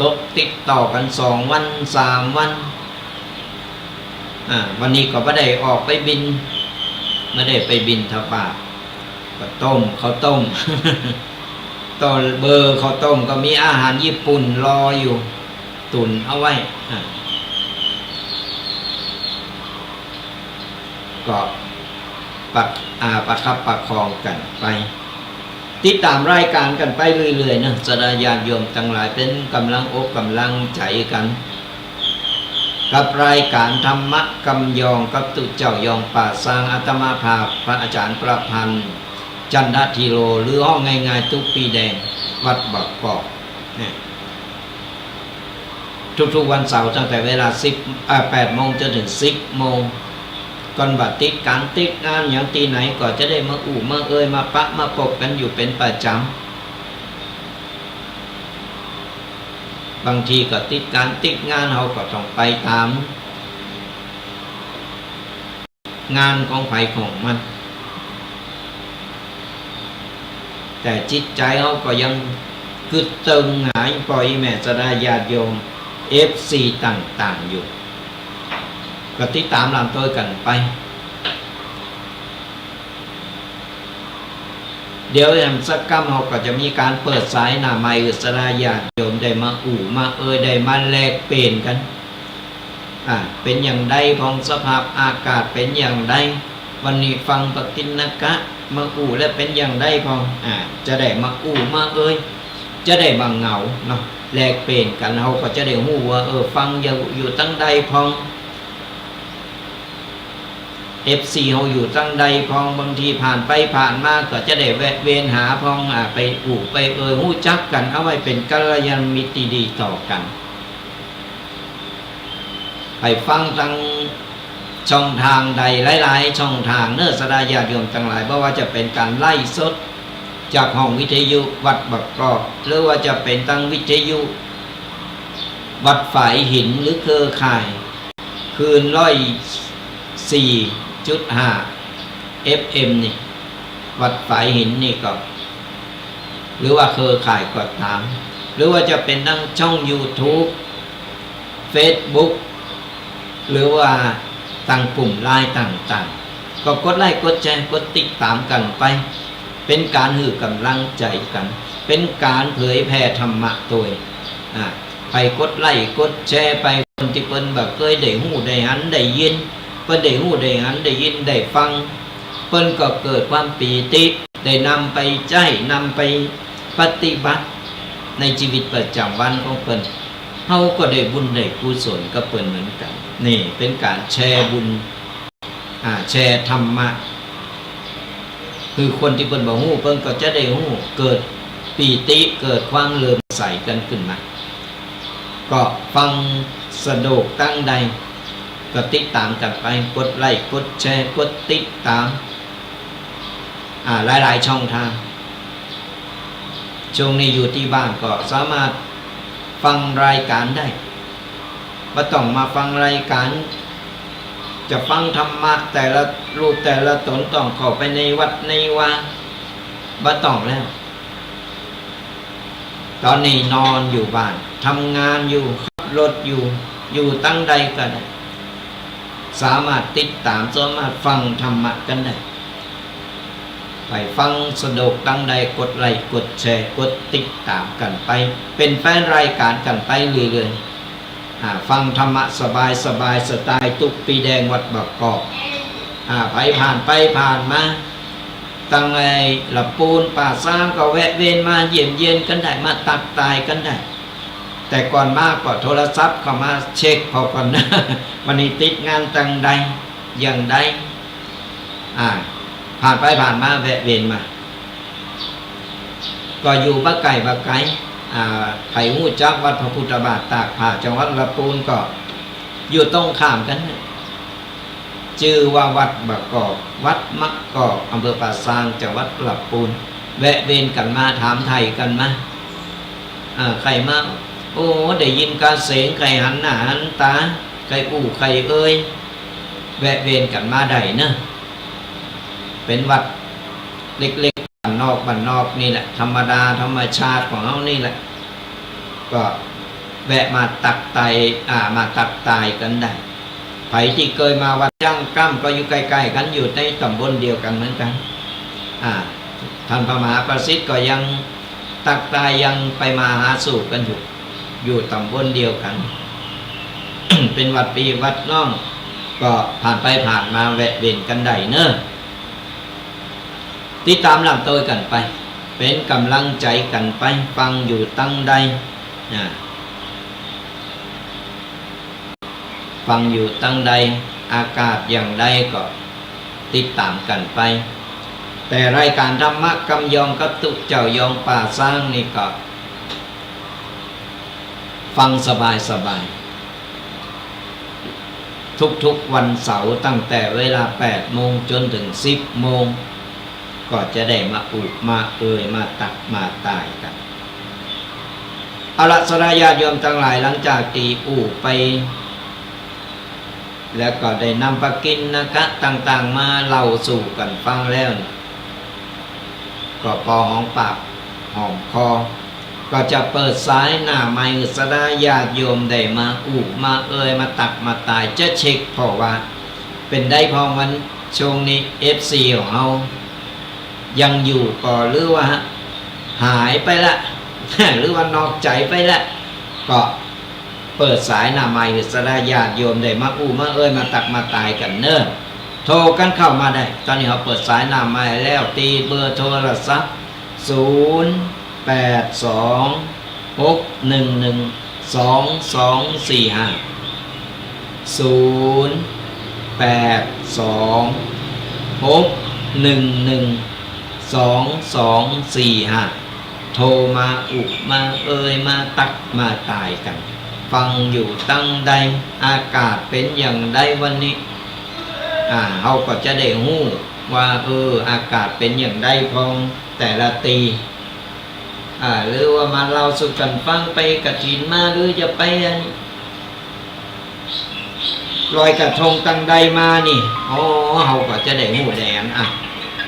ตกติดต่อกัน2 วัน3 วันวันนี้ก็ไม่ได้ออกไปบินไม่ได้ไปบินทบาทก็ต้มข้าวต้ม ตอนเบอร์ข้าวต้มก็มีอาหารญี่ปุ่นรออยู่ตุนเอาไว้ก็ประคับประคองกันไปติดตามรายการกันไปเรื่อยๆนะสดาญาติโยมทั้งหลายเป็นกำลังอกกำลังใจกันกับรายการธรรมะกำยองกับตุเจ้ายองป่าสร้างอาตมาภาพพระอาจารย์ประพันธ์จันททีโลหรือห้องง่ายๆทุกปีแดงวัดบักกอกทุกๆวันเสาร์ตั้งแต่เวลา8 โมงจนถึง10 โมงก่อนบัดติดการติดงานอย่างตีไหนก็จะได้มามามาปะมาปกกันอยู่เป็นประจำบางทีก็ติดการติดงานเราก็ต้องไปตามงานของไผของมันแต่จิตใจเขาก็ยังกึดตึงหายปล่อยแม่สดาญาติโยม FC ต่างๆอยู่ก็ติดตามลำตัวกันไปเดี๋ยวอย่างสักกัมเขาก็จะมีการเปิดสายหน้าไมค์สดาญาติโยมได้มามาได้มาแลกเปลี่ยนกันเป็นอย่างใดของสภาพอากาศเป็นอย่างใดวันนี้ฟังปฏิณกะมาและเป็นอย่างใดพองจะได้มามาจะได้บางเหงาเนาะแลกเปลี่ยนกันเขาก็จะได้หูว่าฟังอยู่ตั้งใดพองFC เขาอยู่ตั้งใดพองบางทีผ่านไปผ่านมาก็จะได้แวะเวียนหาพองไปไปหู้จักกันเอาไว้เป็นกัลยาณมิตรดีต่อกันไปฟังตั้งช่องทางใดหลายๆช่องทางเนื้อสดาญาติโยมทั้งหลายเพราะว่าจะเป็นการไล่สดจากห้องวิทยุวัดบักกอกหรือว่าจะเป็นตั้งวิทยุวัดฝายหินหรือเครือข่ายคืน4.5 FM นี่วัดฝายหินนี่ก็หรือว่าเครือข่ายก็ตามหรือว่าจะเป็นทั้งช่อง YouTube Facebook หรือว่าตั้งปุ่มไลน์ต่างๆก็กดไลค์กดแชร์กดติดตามกันไปเป็นการหือกำลังใจกันเป็นการเผยแผ่ธรรมะตัวไปกดไลค์กดแชร์ไปคนที่เพิ่นแบบเคยได้หูได้หันได้ยินเพิ่นได้หูได้หันได้ยินได้ฟังเพิ่นก็เกิดความปีติได้นำไปใช้นำไปปฏิบัติในชีวิตประจำวันของเพิ่นเฮาก็ได้บุญได้กุศลกับเพิ่นเหมือนกันนี่เป็นการแชร์บุญแชร์ธรรมะคือคนที่เพิ่นบ่ฮู้เพิ่นก็จะได้ฮู้เกิดปีติเกิดความเลื่อมใสกันขึ้นมาก็ฟังสะดวกตั้งใดก็ติดตามกันไปกดไลค์กดแชร์กดติดตามหลายๆช่องทางช่วงนี้อยู่ที่บ้านก็สามารถฟังรายการได้บ่ต้องมาฟังรายการจะฟังธรรมะแต่ละรูปแต่ละตนต้องเข้าไปในวัดในวาบ่ต้องแล้วตอนนี้นอนอยู่บ้านทำงานอยู่ขับรถอยู่ตั้งใดก็ได้สามารถติดตามสามารถฟังธรรมะกันได้ไปฟังสะดวกตั้งใดกดไลค์กดแชร์กดติดตามกันไปเป็นแฟนรายการกันไปเรื่อยๆฟังธรรมะสบายสไตล์ตุกปีแดงวัดบักกอกไปผ่านไปผ่านมาตั้งไอ้หลับปูนป่าซ้างก็แวะเวียนมาเยี่ยมเยียนกันได้มาตักตายกันได้แต่ก่อนมากก็โทรศัพท์เข้ามาเช็คพอก่อนนะ วันนี้ติดงานตั้งใดอย่างใดผ่านไปผ่านมาแวะเวียนมาก็อยู่บ้าไก่ไผ่หูจักวัดพระพุทธบาทตากผ้าจังหวัดลำพูนก็อยู่ตรงข้ามกันชื่อว่าวัดบักกอกวัดมักกอกอำเภอป่าซางจังหวัดลำพูนแวะเวียนกันมาถามไทยกันมาใครมา โอ้ได้ยินการเสียงไก่หันหน้าหันตาไก่อู่ไก่เอ้ยแวะเวียนกันมาได้เนอะเป็นวัดเล็กๆบ้านนอกนี่แหละธรรมดาธรรมชาติของเรานี่แหละก็แวะมาตักไตมาตักตายกันได้ไผที่เคยมาวัดจังกั้มก็อยู่ใกล้ๆกันอยู่ในตำบลเดียวกันเหมือนกันท่านพระมหาประสิทธิ์ก็ยังตักตายยังไปมาหาสู่กันอยู่ตำบลเดียวกัน เป็นวัดปีวัดน้องก็ผ่านไปผ่านมาแวะเวียนกันได้เนอะติดตามลำตัวกันไปเป็นกำลังใจกันไปฟังอยู่ตั้งใดฟังอยู่ตั้งใดอากาศอย่างใดก็ติดตามกันไปแต่รายการธรรมะกำยองกตุเจ้ายองป่าสร้างนี่ก็ฟังสบายทุกวันเสาร์ตั้งแต่เวลา8 โมงจนถึง10 โมงก็จะได้มาอุมามาตักมาตายกันเอาละสลายญาติโยมทั้งหลายหลังจากตีไปแล้วก็ได้นำปกินนะคะต่างๆมาเล่าสู่กันฟังแล้วก็พอหอมปากหอมคอก็จะเปิดสายหน้าไม้สลายญาติโยมได้มามามาตักมาตายจะเช็คเพราะว่าเป็นได้พอมันช่วงนี้ FC ของเรายังอยู่ก็หรือว่าหายไปละ หรือว่านอกใจไปละก็เปิดสายหน้าไม้สลายญาติโยมได้มามามาตักมาตายกันเนอะโทรกันเข้ามาได้ตอนนี้เขาเปิดสายหน้าไม้แล้วตีเบอร์โทรศัพท์โทรมามามาตักมาตายกันฟังอยู่ตั้งใดอากาศเป็นอย่างใดวันนี้เขาก็จะได้หู้ว่าอากาศเป็นอย่างใดพองแต่ละตีหรือว่ามาเราสู่กันฟังไปกฐินมาหรือจะไปลอยกระทงตั้งใดมานี่เขาก็จะได้หู้แดน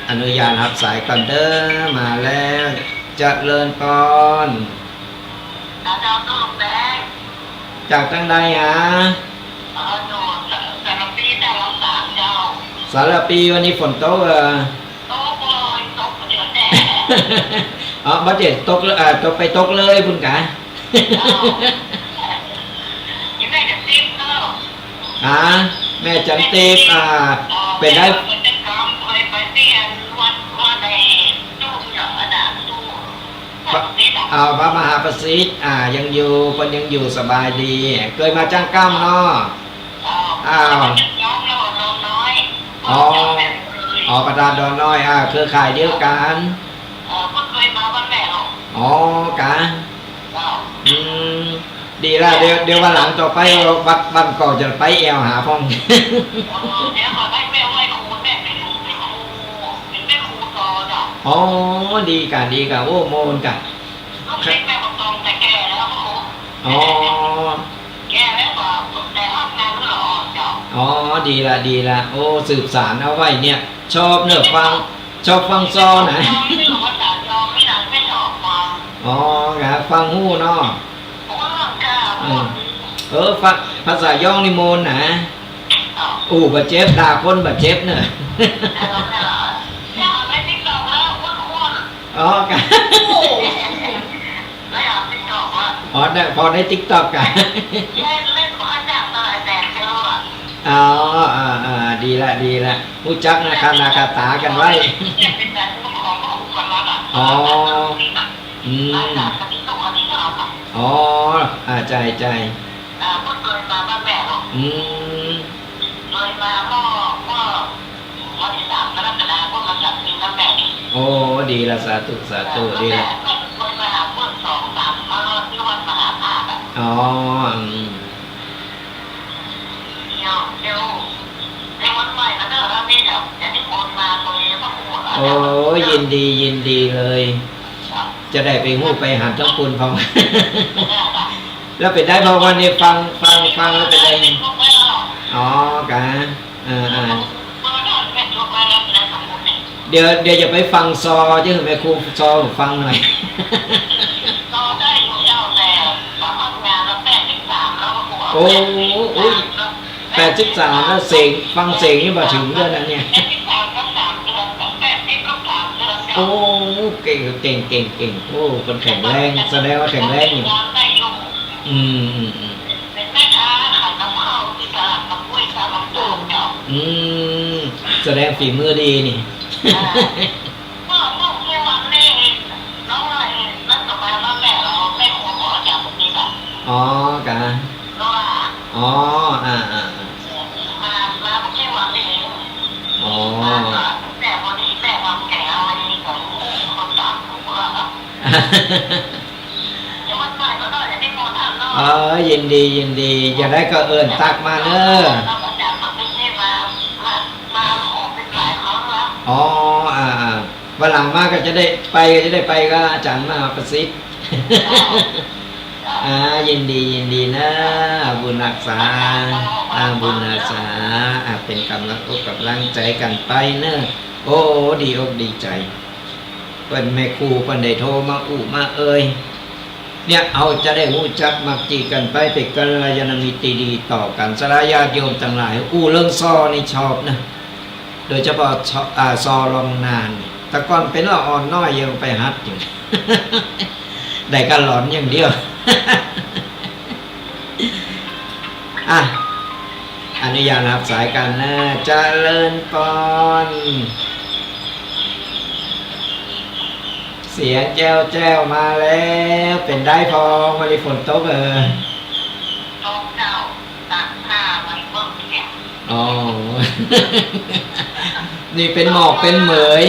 อนุญาตรับสายกันเด้อมาแล้วเจริญพรจากตั้งใดสารปีวันนี้ฝนตกบัดเจ็ดตกตกไปตกเลยคุณกะแม่จันตีบเป็นได้พระมหาประสิทธิ์ยังอยู่คนยังอยู่สบายดีเคยมาจ้างก้ามเนาะประดาดอนน้อยเครือข่ายเดียวกันกันดีละเดี๋ยววันหลังต่อไปบัดบ้านก่อจะไปแอวหาพ่องดีกันโอ้โมนกันดีละโอ้สืบสารเอาไว้เนี่ยชอบเนื้อฟังซอนะฟังหู้เนาะฟังภาษาย่องนิมนต์นะบาดเจ็บด่าคนบาดเจ็บเนอะกันพอได้ติ๊กต็อกกันดีละรู้จักนะคะนาคาตากันไว้ใจดีละสาธุดีละยินดีเลยจะได้ไปหู้ไปหันทั้งคุณพอง แล้วเป็นได้เพราะวันนี้ฟังแล้วเป็นได้ไงอ๋อกะอ่าเดี๋ยวจะไปฟังซอจะถึงแม่ครูซอฟังหน่อยโอ้โอ้ย83แล้วเสียงฟังเสียงนี่มาถึงเรื่องนั้นเนี่ยโอ้เก่งโอ้คนแข็งแรงแสดงว่าแข็งแรงอยู่อืมอืมแสดงฝีมือดีนี่อ๋อกะอ๋ออ๋อยินดีอย่าได้ก็เอิญตักมาเนอะอ๋อวันหลังมากก็จะได้ไปก็อาจารย์มาประสิทธิ์ยินดีนะบุญรักษาบุญรักษาเป็นกำลังใจกันไปเนอะโอ้ดีอกดีใจเปิ้นแม่ครูเปิ้นได้โทรมามาเอ่ยเนี่ยเอาจะได้รู้จักมักจีกันไปเป็นกัลยาณมิตรดีต่อกันสลายญาติโยมทั้งหลายเรื่องซอนี่ชอบนะโดยเฉพาะซอลองนานแต่ก่อนเป็นละอ่อนน้อยยังไปฮัดอยู่ ได้กันหลอนอย่างเดียว อนุญาตรับสายกันนะเจริญพรเสียงแจ้วมาแล้วเป็นได้พอมาดิฝนตกอ๋อ นี่เป็นหมอกเป็นเหมย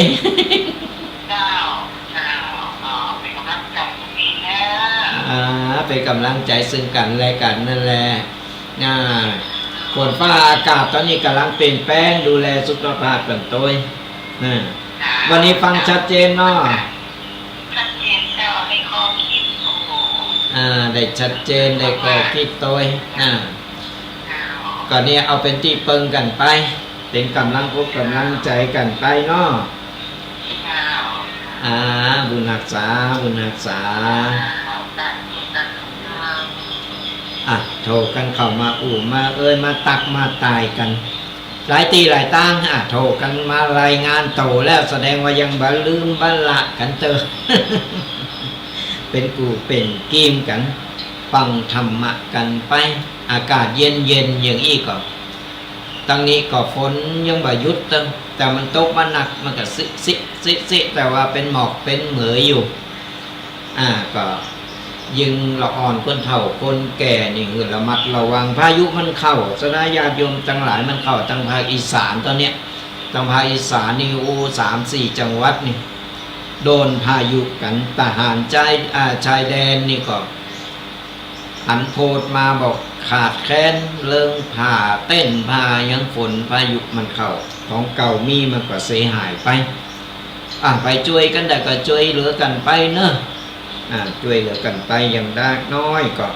เป็นกำลังใจซึ่งกันและกันนั่นแหละฝนฟ้าอากาศตอนนี้กำลังเปลี่ยนแปลงดูแลสุขภาพกันตัววันนี้ฟังชัดเจนเนาะได้ชัดเจนได้ข้อคิดตัวก่อนนี้เอาเป็นที่เปิงกันไปเป็นกำลังใจกันไปเนาะบุญรักษาโทรกันเข้ามามามาตักมาตายกันหลายตีหลายตั้งโทรกันมารายงานโตแล้วแสดงว่ายังบ่ลืมบ่ละกันเจอ เป็นกูเป็นกีมกันฟังธรรมะกันไปอากาศเย็นอย่างอีกก็ตั้งนี้ก็ฝนยังบ่หยุดแต่มันตกมาหนักมันก็ซิแต่ว่าเป็นหมอกเป็นเหมยอยู่ก็ยิงละอ่อนคนเฒ่าคนแก่นี่คือระมัดระวังพายุมันเข้าสนญาติโยมทั้งหลายมันเข้าทางภาคอีสานตอนเนี้ยทางภาคอีสานนี่3-4 จังหวัดนี่โดนพายุกันทหารชายแดนนี่ก็หันโพดมาบอกขาดแคลนเรื่องผ่าเต้นผ่ายังฝนพายุมันเข้าของเก่ามีมันก็เสียหายไปไปช่วยกันได้ก็ช่วยเหลือกันไปเนอะช่วยเหลือกันไปอย่างได้น้อยก็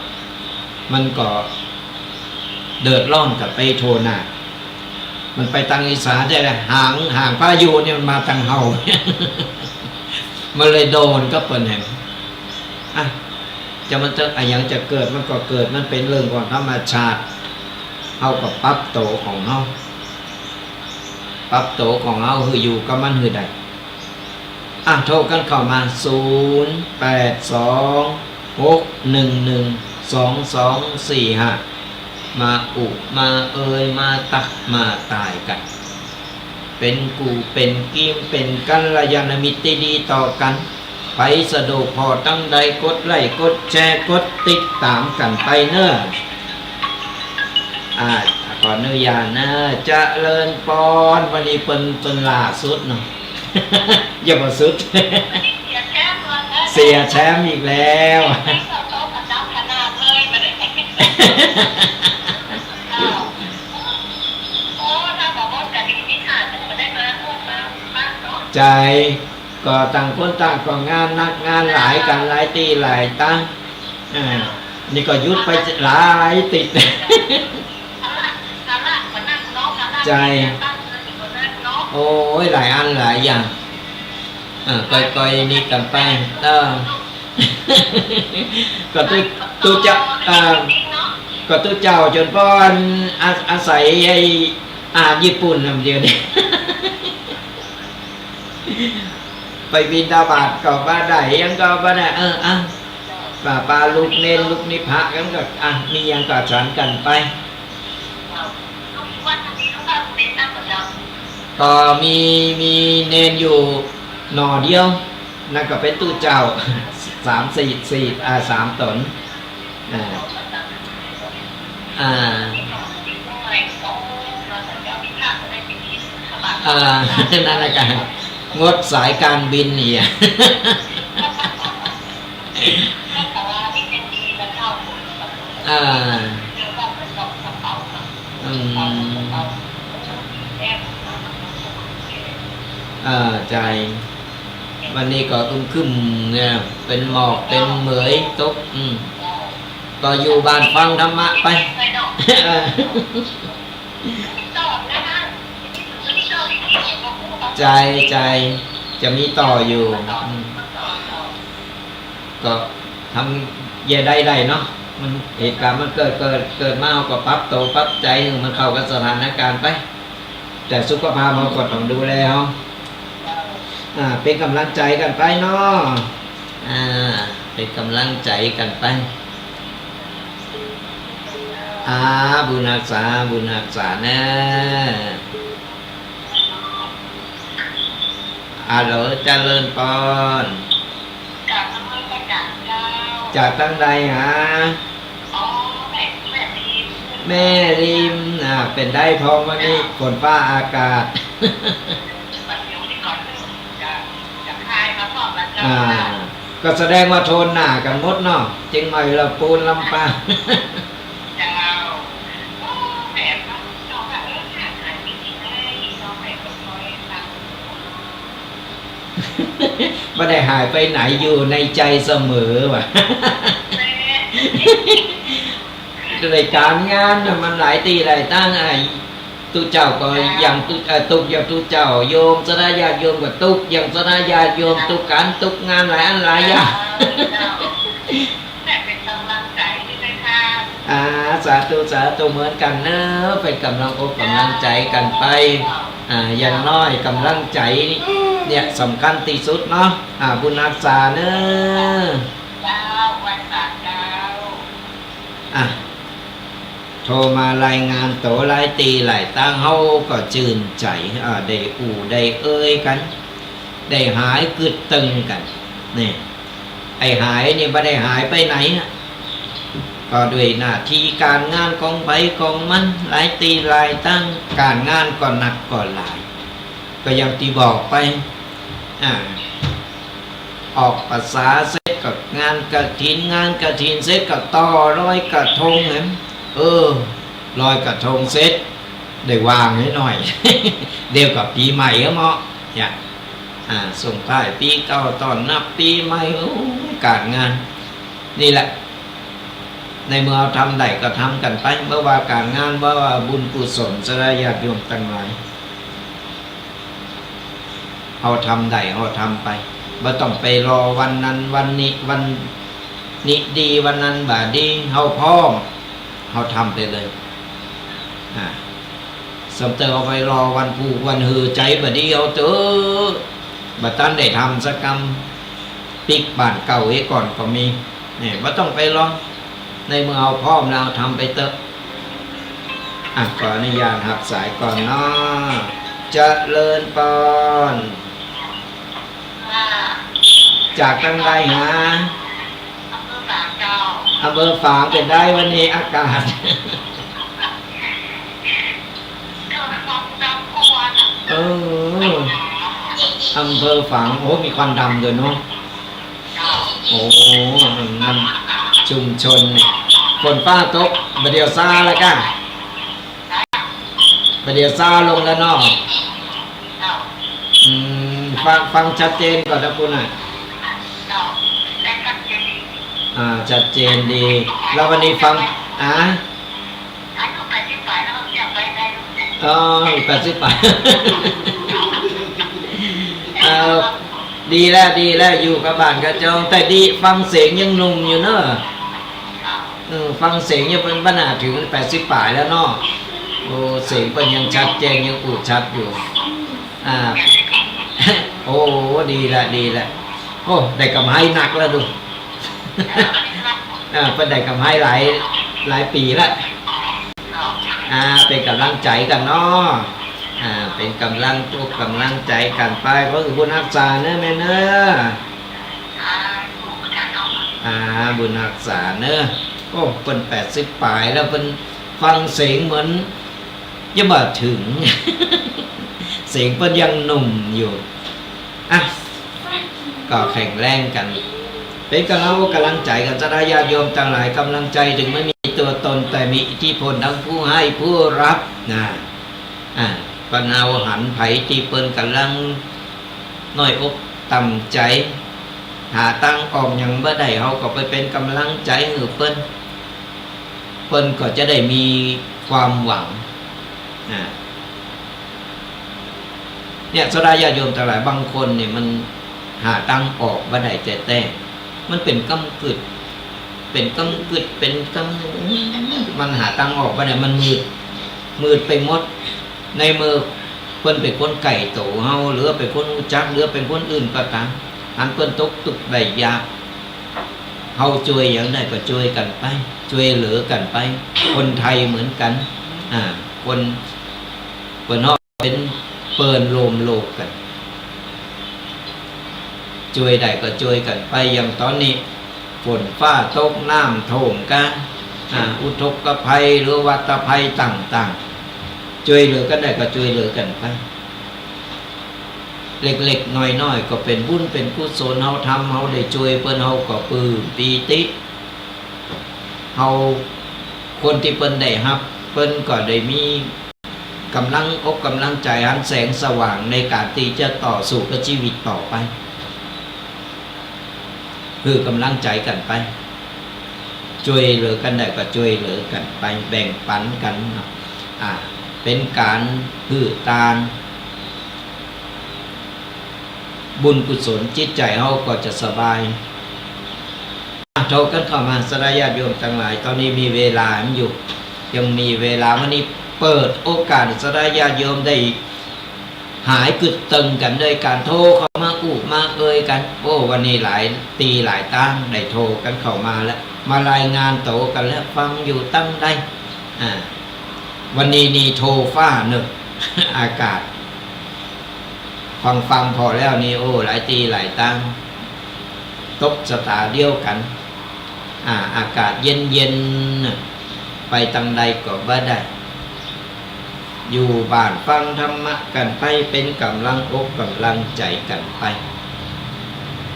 มันก็เดือดร้อนกับไปโทนามันไปทางอีสานได้ห่างพายุเนี่ยมันมาทางเฮา มันเลยโดนก็เปิดแห่งมันจะอย่างจะเกิดมันก็เกิดมันเป็นเรื่องของธรรมชาติเฮากับปรับโตของเฮาคืออยู่กับมันคือใดโทรกันเข้ามา0826112245มามามาตักมาตายกันเป็นกูเป็นกีมเป็นกัลยาณมิตรดีต่อกันไปสะดวกพอตั้งใดกดไลค์กดแชร์กดติดตามกันไปเนอะขออนุญาตนะเจริญพรวันนี้เป็นล่าสุดเนาะ อย่ามาสุด เสียแชมป์อีกแล้วใจก็ต่างคนต่างก็งานนักงานหลายกันหลายตีหลายตั้ง นี่ก็ยุดไปหลายติด ใจโอ้ยหลายอันหลายอย่างก่อยๆนี่กันไปก็ตัวเจ้าก็ตัวเจ้าจนป้อนอาศัยไอ้ญี่ปุ่นลำเดียวนี่ ไปบินตาบาดก็บ้าได้ยังก็บ้าได้ปลาลูกเน้นลูกนิพะกันก็มียังก็ฉันกันไปก็มีเนนอยู่หน่อเดียวนั่นก็เป็นตู้เจ้า 3 ตนนั่นแหละกันงดสายการบินนี่ใจวันนี้ก็คึมเนี่ยเป็นหมอกเป็นเหมยตกก็อยู่บ้านฟังธรรมะไป ใจจะมีต่ออยู่ก็ทำเย่ได้เนาะมันเหตุการณ์มันเกิดมาก็ปรับตัวปรับใจมันเข้ากับสถานการณ์ไปแต่สุขภาพเราก็ต้องดูแลเขาเป็นกำลังใจกันไปเนาะเป็นกำลังใจกันไปบุญรักษานะเหรอเจริญพรจากตั้งใดฮะแม่ริมเป็นได้พองวันนี้ฝนฟ้าอากาศก็แสดงว่าโทนหน้ากันหมดเนาะจริงไหมเราปูนลำปางไม่ได้หายไปไหนอยู่ในใจเสมอว่ะ รายการงานมันหลายตีหลายตั้งตุเจ้าก็อย่างตุอย่างตุเจ้าโยมสนาญาติโยมกับตุกอย่างสนาญาติโยมตุกการตุกงานหลายอันหลายอย่างสาธุเหมือนกันเนอะเป็นกำลังอกกำลังใจกันไปอย่างน้อยกำลังใจเนี่ยสำคัญที่สุดเนาะบุญรักษาเนอะโทรมารายงานโตหลายตีหลายตั้งเฮาก็จื่นใจได้ได้เอ้ยกันได้หายกึดตึงกันนี่ไอหายนี่ไม่ได้หายไปไหนก็ด้วยหน้าที่การงานของไปของมันหลายตีหลายตั้งการงานก็หนักก็หลายก็อย่างที่บอกไปออกภาษาเสร็จกับงานกฐินเสร็จกับต่อร้อยกระทงเห็นร้อยกระทงเสร็จได้วางให้หน่อย เดียวกับปีใหม่ก็เหมาะเนี่ยส่งท้ายปีเก่าตอนนับปีใหม่การงานนี่แหละในเมื่อเราทำได้ก็ทำกันไปเมื่อว่าการงานว่าบุญกุศลสระญาติโยมตั้งหลายเอาทำได้เอาทำไปไม่ต้องไปรอวันนั้นวันนี้วันนี้ดีวันนั้นบ่าดีเอาพร้อมเอาทำไปเลยสมเตอเอาไปรอวันผูกวันหือใจบ่ดีเอาเถอะบ่ตันได้ทำสักกรรมปิกบ้านเก่าไว้ก่อนก็มีเนี่ยไม่ต้องไปรอในเมื่อเอาพร้อมแล้วทำไปเถอะขออนุญาตหับสายก่อนเนาะเจริญพรจากตั้งไรฮะอำเภอฝางเป็นได้วันนี้อากาศอำเภอฝางมีควันดำด้วยเนาะมันชุมชนฝนฟ้าตกบเดียวซาแล้วกันบเดียวซาลงแล้วเนาะฟังชัดเจนก่อนนะคุณ ชัดเจนดีแล้ววันนี้ฟัง80 ปีดีแล้วอยู่กับบ้านกระจองแต่ดีฟังเสียงยังหนุ่มอยู่เนอะฟังเสียงยังเป็นปัญหาถึง80 ปีแล้วเนาะโอ้เสียงเป็นยังชัดเจนยังอูดชัดอยู่โอ้ดีละโอ้ได้กำไรหนักแล้วดูเป็นได้กำไรหลายปีแล้วเป็นกำลังใจกันเนาะเป็นกำลังใจกันไปเพราะบุญรักษาเนอะแม่เนอะบุญรักษาเนอะโอ้เป็น80 ปีแล้วเป็นฟังเสียงเหมือนยังมาถึง เสียงเป็นยังหนุ่มอยู่ก็แข็งแรงกันเป็นกำลังใจกันจะได้ญาติโยมต่างหลายกำลังใจถึงไม่มีตัวตนแต่มีอิทธิพลทั้งผู้ให้ผู้รับปนเอาหันไผที่เปิ้นกำลังน้อยอกต่ำใจหาตั้งออกยังบ่ได้เขาก็ไปเป็นกำลังใจให้เปิ้นก็จะได้มีความหวังเนี่ยสดาญาติโยมทั้งหลายบางคนเนี่ยมันหาตั้งออกบ่ได้แต่มันเป็นกำกึดมันหาตั้งออกบ่ได้มันมืดไปหมดในมือเพิ่นเป็นคนไก่โตเฮาหรือเป็นคนรู้จักหรือเป็นคนอื่นก็ตามอันเพิ่นตกตุกได้ยากเฮาช่วยอย่างใดก็ช่วยกันไปช่วยเหลือกันไปคนไทยเหมือนกันคนเพิ่นเฮาเป็นเปิ้นโลมโลกกันช่วยได้ก็ช่วยกันไปอย่างตอนนี้ฝนฟ้าตกน้ำท่วมกันอุทกภัยหรือวัฏภัยต่างๆช่วยเหลือกันได้ก็ช่วยเหลือกันไปเล็กๆน้อยๆก็เป็นบุญเป็นกุศลเฮาทำเฮาได้ช่วยเพิ่นเฮาก็ปลื้มปีติเฮาคนที่เพิ่นได้รับเพิ่นก็ได้มีกำลังอกกำลังใจหันแสงสว่างในการที่จะต่อสู้กับชีวิตต่อไปคือกำลังใจกันไปช่วยเหลือกันได้ก็ช่วยเหลือกันไปแบ่งปันกันเป็นการพื้ตานบุญกุศลจิตใจเฮาก็จะสบายโทรกันเข้ามาสดาญาติโยมทั้งหลายตอนนี้มีเวลาอยู่ยังมีเวลาวันนี้เปิดโอกาสสดาญาติโยมได้หายกึดตึงกันด้วยการโทรเข้ามากูมาเอ่ยกันโอ้วันนี้หลายตั้งได้โทรกันเข้ามาแล้วมารายงานโตกันแล้วฟังอยู่ตั้งได้วันนี้นี่โทรฟ้าหนึ่ง อากาศฟังพอแล้วนี่โอ้หลายตั้งตกสตาเดียวกันอากาศเย็นไปตั้งใดก็บ่ได้อยู่บ้านฟังธรรมะกันไปเป็นกำลังอกกำลังใจกันไป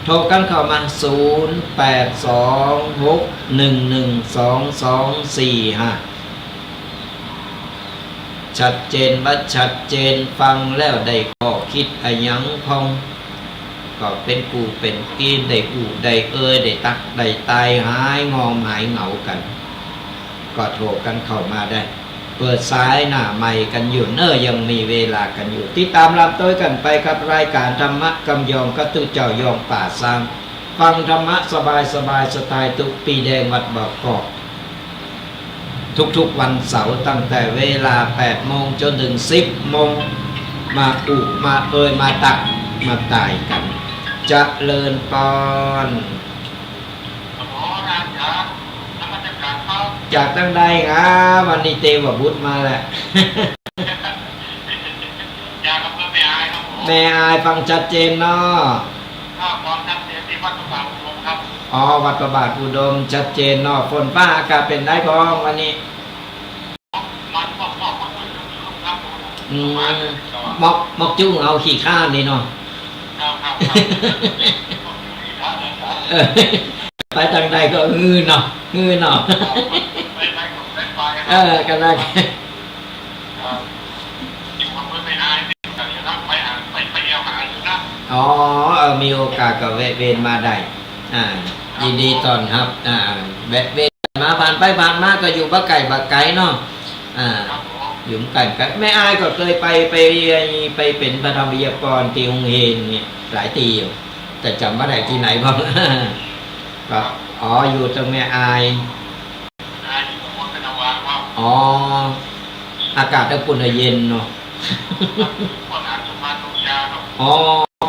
โทรกันเข้ามา0826112245ชัดเจนว่าชัดเจนฟังแล้วได้ข้อคิดอะหยังพองก็เป็นกูเป็นกีนได้อูได้ได้ตักได้ตายหายงอมหายเหงากันก็โทรกันเข้ามาได้เปิดสายหน้าใหม่กันอยู่ยังมีเวลากันอยู่ติดตามรับต้วยกันไปครับรายการธรรมะกำยองกระตุเจ้ายองป่าซางฟังธรรมะสบายสไตล์ตุกปีแดงวัดบอกกอกทุกวันเสาร์ตั้งแต่เวลา 8 โมงจนถึง 10 โมงมามาตักมาตายกันจะเลินปอนจากตั้งใดวันนี้เตวบุตรมาแหละ แม่อายฟังชัดเจนเนาะฟังชัดเจนที่วัดประบาทอุดมครับวัดประบาทอุดมชัดเจนเนาะฝนฟ้าอากาศเป็นได้บ้องวันนี้มอกจุ้งเอาขี้ข้านนี่เนาะไปทางใดก็เนาะกันได้มีโอกาสก็เวนมาได้ ยินดีต้อนรับแวะเวียนมาผ่านไปผ่านมาก็อยู่บ้าไก่บ้าไก่เนาะอยู่ไก่กันแม่อายก็เคยไปเป็นประธานวิทยากรตีฮงเฮนเนี่ยหลายตีอยู่แต่จำว่าได้ที่ไหนบ้างก็อยู่ตรงแม่อายอากาศอุ่นเย็นเนาะ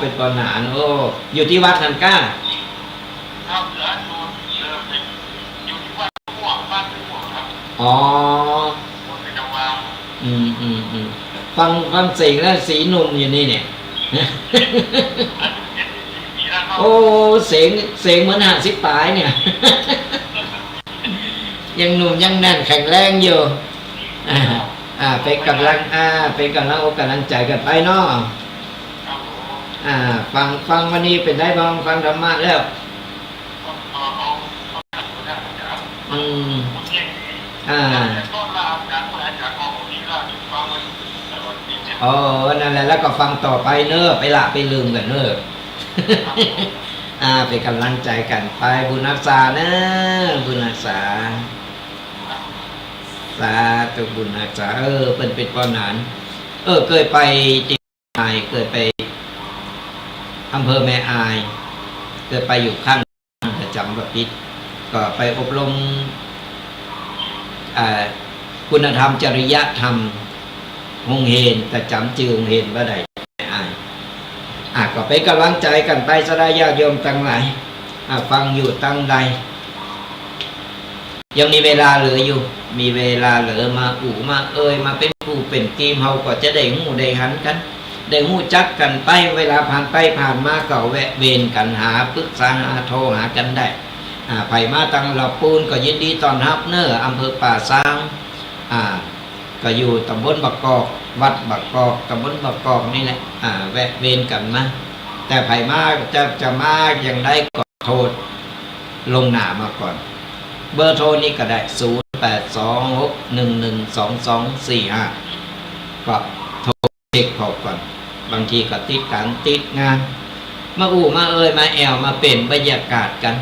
เป็นปอนหนานอยู่ที่วัดกันก้าฟังเสียงแล้วสีหนุ่มอยู่นี่เนี่ยเสียงเหมือน50 ปลายเนี่ยยังหนุ่มยังแน่นแข็งแรงอยู่เป็นกำลังเป็นกำลังอกกำลังใจกันไปเนาะฟังวันนี้เป็นได้บ้างฟังธรรมะแล้วนั่นแหละแล้วก็ฟังต่อไปเนอะไปละไปลืมกันเนอะเป็นกำลังใจกันไปบุญรักษานะบุญรักษาสาธุบุญรักษาเป็นปอนานเคยไปที่อายเคยไปอำเภอแม่อายเคยไปอยู่ข้างประจำแบบนี้ก็ไปอบรมคุณธรรมจริยธรรมฮงเฮนแต่จำชื่อฮงเฮนว่าใดก็ไปกำลังใจกันไปสดายาโยมตั้งหลายฟังอยู่ตั้งใดยังมีเวลาเหลืออยู่มีเวลาเหลือมามามาเป็นผู้เป็นทีมเฮาก็จะได้หูได้หันกันได้หูจักกันไปเวลาผ่านไปผ่านมาก็แวะเวียนกันหาปรึกษาหาโทรหากันได้ไผมาตั้งหลับปูนก็ยินดีต้อนรับเนออำเภอป่าซางก็อยู่ตำบลบักกอกวัดบักกอกตำบลบักกอกนี่แหละแวะเวียนกันมาแต่ไผมาจะมาอย่างไรก็โทรลงหน้ามาก่อนเบอร์โทรนี้ก็ได้0826112245ก็โทรเช็คพอก่อนบางทีก็ติดการติดงานมามามาแอวมาเป็นบรรยากาศกัน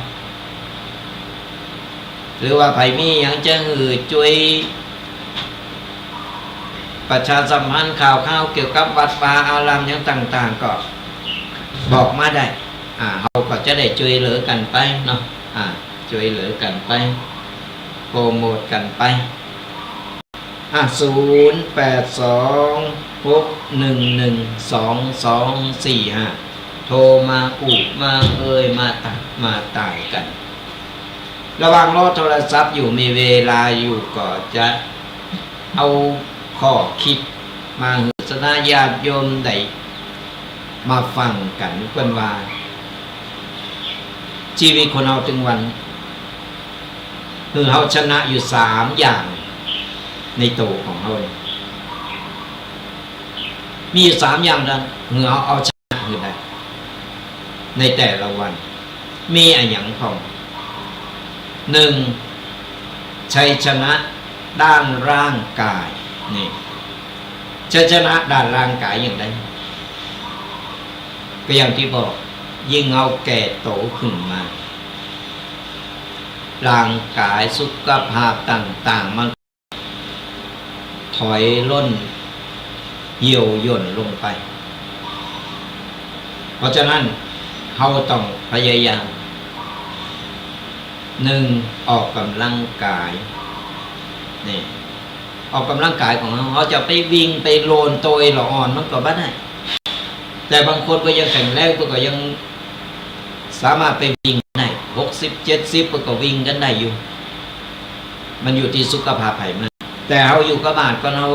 หรือว่าไผมีอย่างจะช่วยประชาสัมพันธ์ข่าวเกี่ยวกับวัดป่าอารามอย่างต่างๆก็บอกมาได้เราก็จะได้ช่วยเหลือกันไปเนาะช่วยเหลือกันไปโปรโมทกันไป0826112245โทรมามามาตายกันระหว่างรอโทรศัพท์อยู่มีเวลาอยู่ก็จะเอาข้อคิดมาสนญาติโยมได้มาฟังกันเพิ่นว่าชีวิตคนเราถึงวันเราชนะอยู่3อย่างในตัวของเรามีอยู่3อย่างนั้นเราเอาชนะอยู่ได้ในแต่ละวันมีอะไรอย่างของ1ชัยชนะด้านร่างกายนี่ชัยชนะด้านร่างกายอย่างไรก็อย่างที่บอกยิ่งเอาแก่โตขึ้นมาร่างกายสุขภาพต่างๆมันถอยล่นเหี่ยวย่นลงไปเพราะฉะนั้นเราต้องพยายามออกกำลังกายนี่ออกกำลังกายของเราจะไปวิ่งไปโลนโตยหล่ออ่อนมันก็ไม่ได้แต่บางคนก็ยังแข็งแรงก็ยังสามารถไปวิ่งได้60-70ก็วิ่งกันได้อยู่มันอยู่ที่สุขภาพไผ่มันแต่เราอยู่กับบ้านก็เรา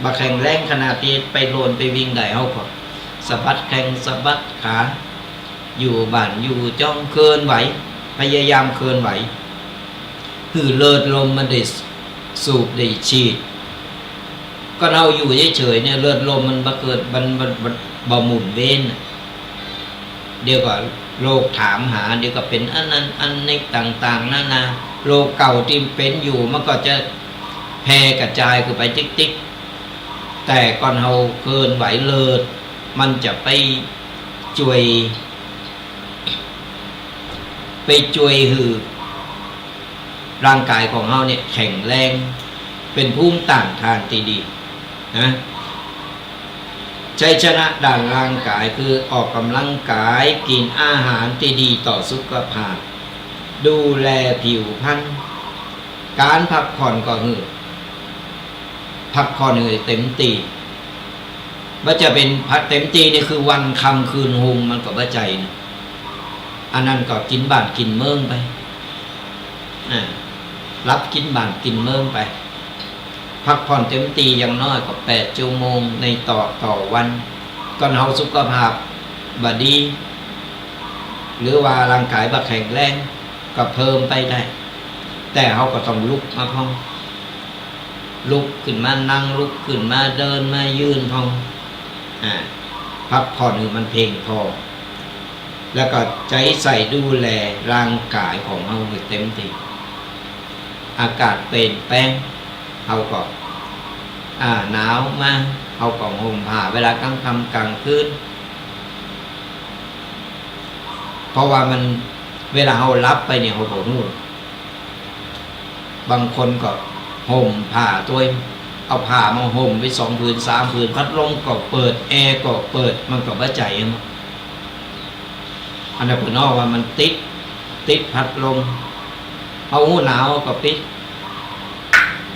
บักแข็งแรงขนาดที่ไปโลนไปวิ่งได้เราก็สะบัดแข้งสะบัดขาอยู่บ้านอยู่จ้องเคลื่อนไหวพยายามเคลื่อนไหวคือเลิศลมมันได้สูบได้ฉีดก็เราอยู่เฉยๆเนี่ยเลือดลมมันเกิดมันบ่หมุนเว้นเดี๋ยวก็โรคถามหาเดี๋ยวก็เป็นอันนั้นอันนี้ต่างๆนานาโรคเก่าที่เป็นอยู่มันก็จะแพร่กระจายคือไปติ๊กๆแต่ก่อนเราเกินไหวเลิศมันจะไปช่วย ไปช่วยหือร่างกายของเราเนี่ยแข็งแรงเป็นภูมิต้านทานที่ดีนะชัยชนะด้านร่างกายคือออกกำลังกายกินอาหารที่ดีต่อสุขภาพดูแลผิวพรรณการพักผ่อนก็หือพักผ่อนเลยเต็มตีว่าจะเป็นพักเต็มตีนี่คือวันคำคืนหุงมันก็บ่ใจนะอันนั้นก็กินบ้านกินเมืองไปรับกินบ้านกินเมืองไปพักผ่อนเต็มตีอย่างน้อยก็8 ชั่วโมงในต่อวันก็เฮาสุขภาพบ่ดีหรือว่าร่างกายบ่แข็งแรงก็เพิ่มไปได้แต่เฮาก็ต้องลุกมาพองลุกขึ้นมานั่งลุกขึ้นมาเดินมายืนพองพักผ่อนมันเพียงพอแล้วก็ใจใส่ดูแลร่างกายของเฮาให้เต็มที่อากาศเปลี่ยนแปลงเฮาก็หนาวมาเฮาก็ห่มผ้าเวลากลางค่ำกลางคืนเพราะว่ามันเวลาเฮารับไปเนี่ยเฮาบ่รู้บางคนก็ห่มผ้าตัวเอาผ้ามาห่มไป2 ผืน 3 ผืนพัดลมก็เปิดแอร์ก็เปิดมันก็บ่ใจอันนั้นเพิ่นว่ามันติดพัดลมเฮาหนาวก็ปิด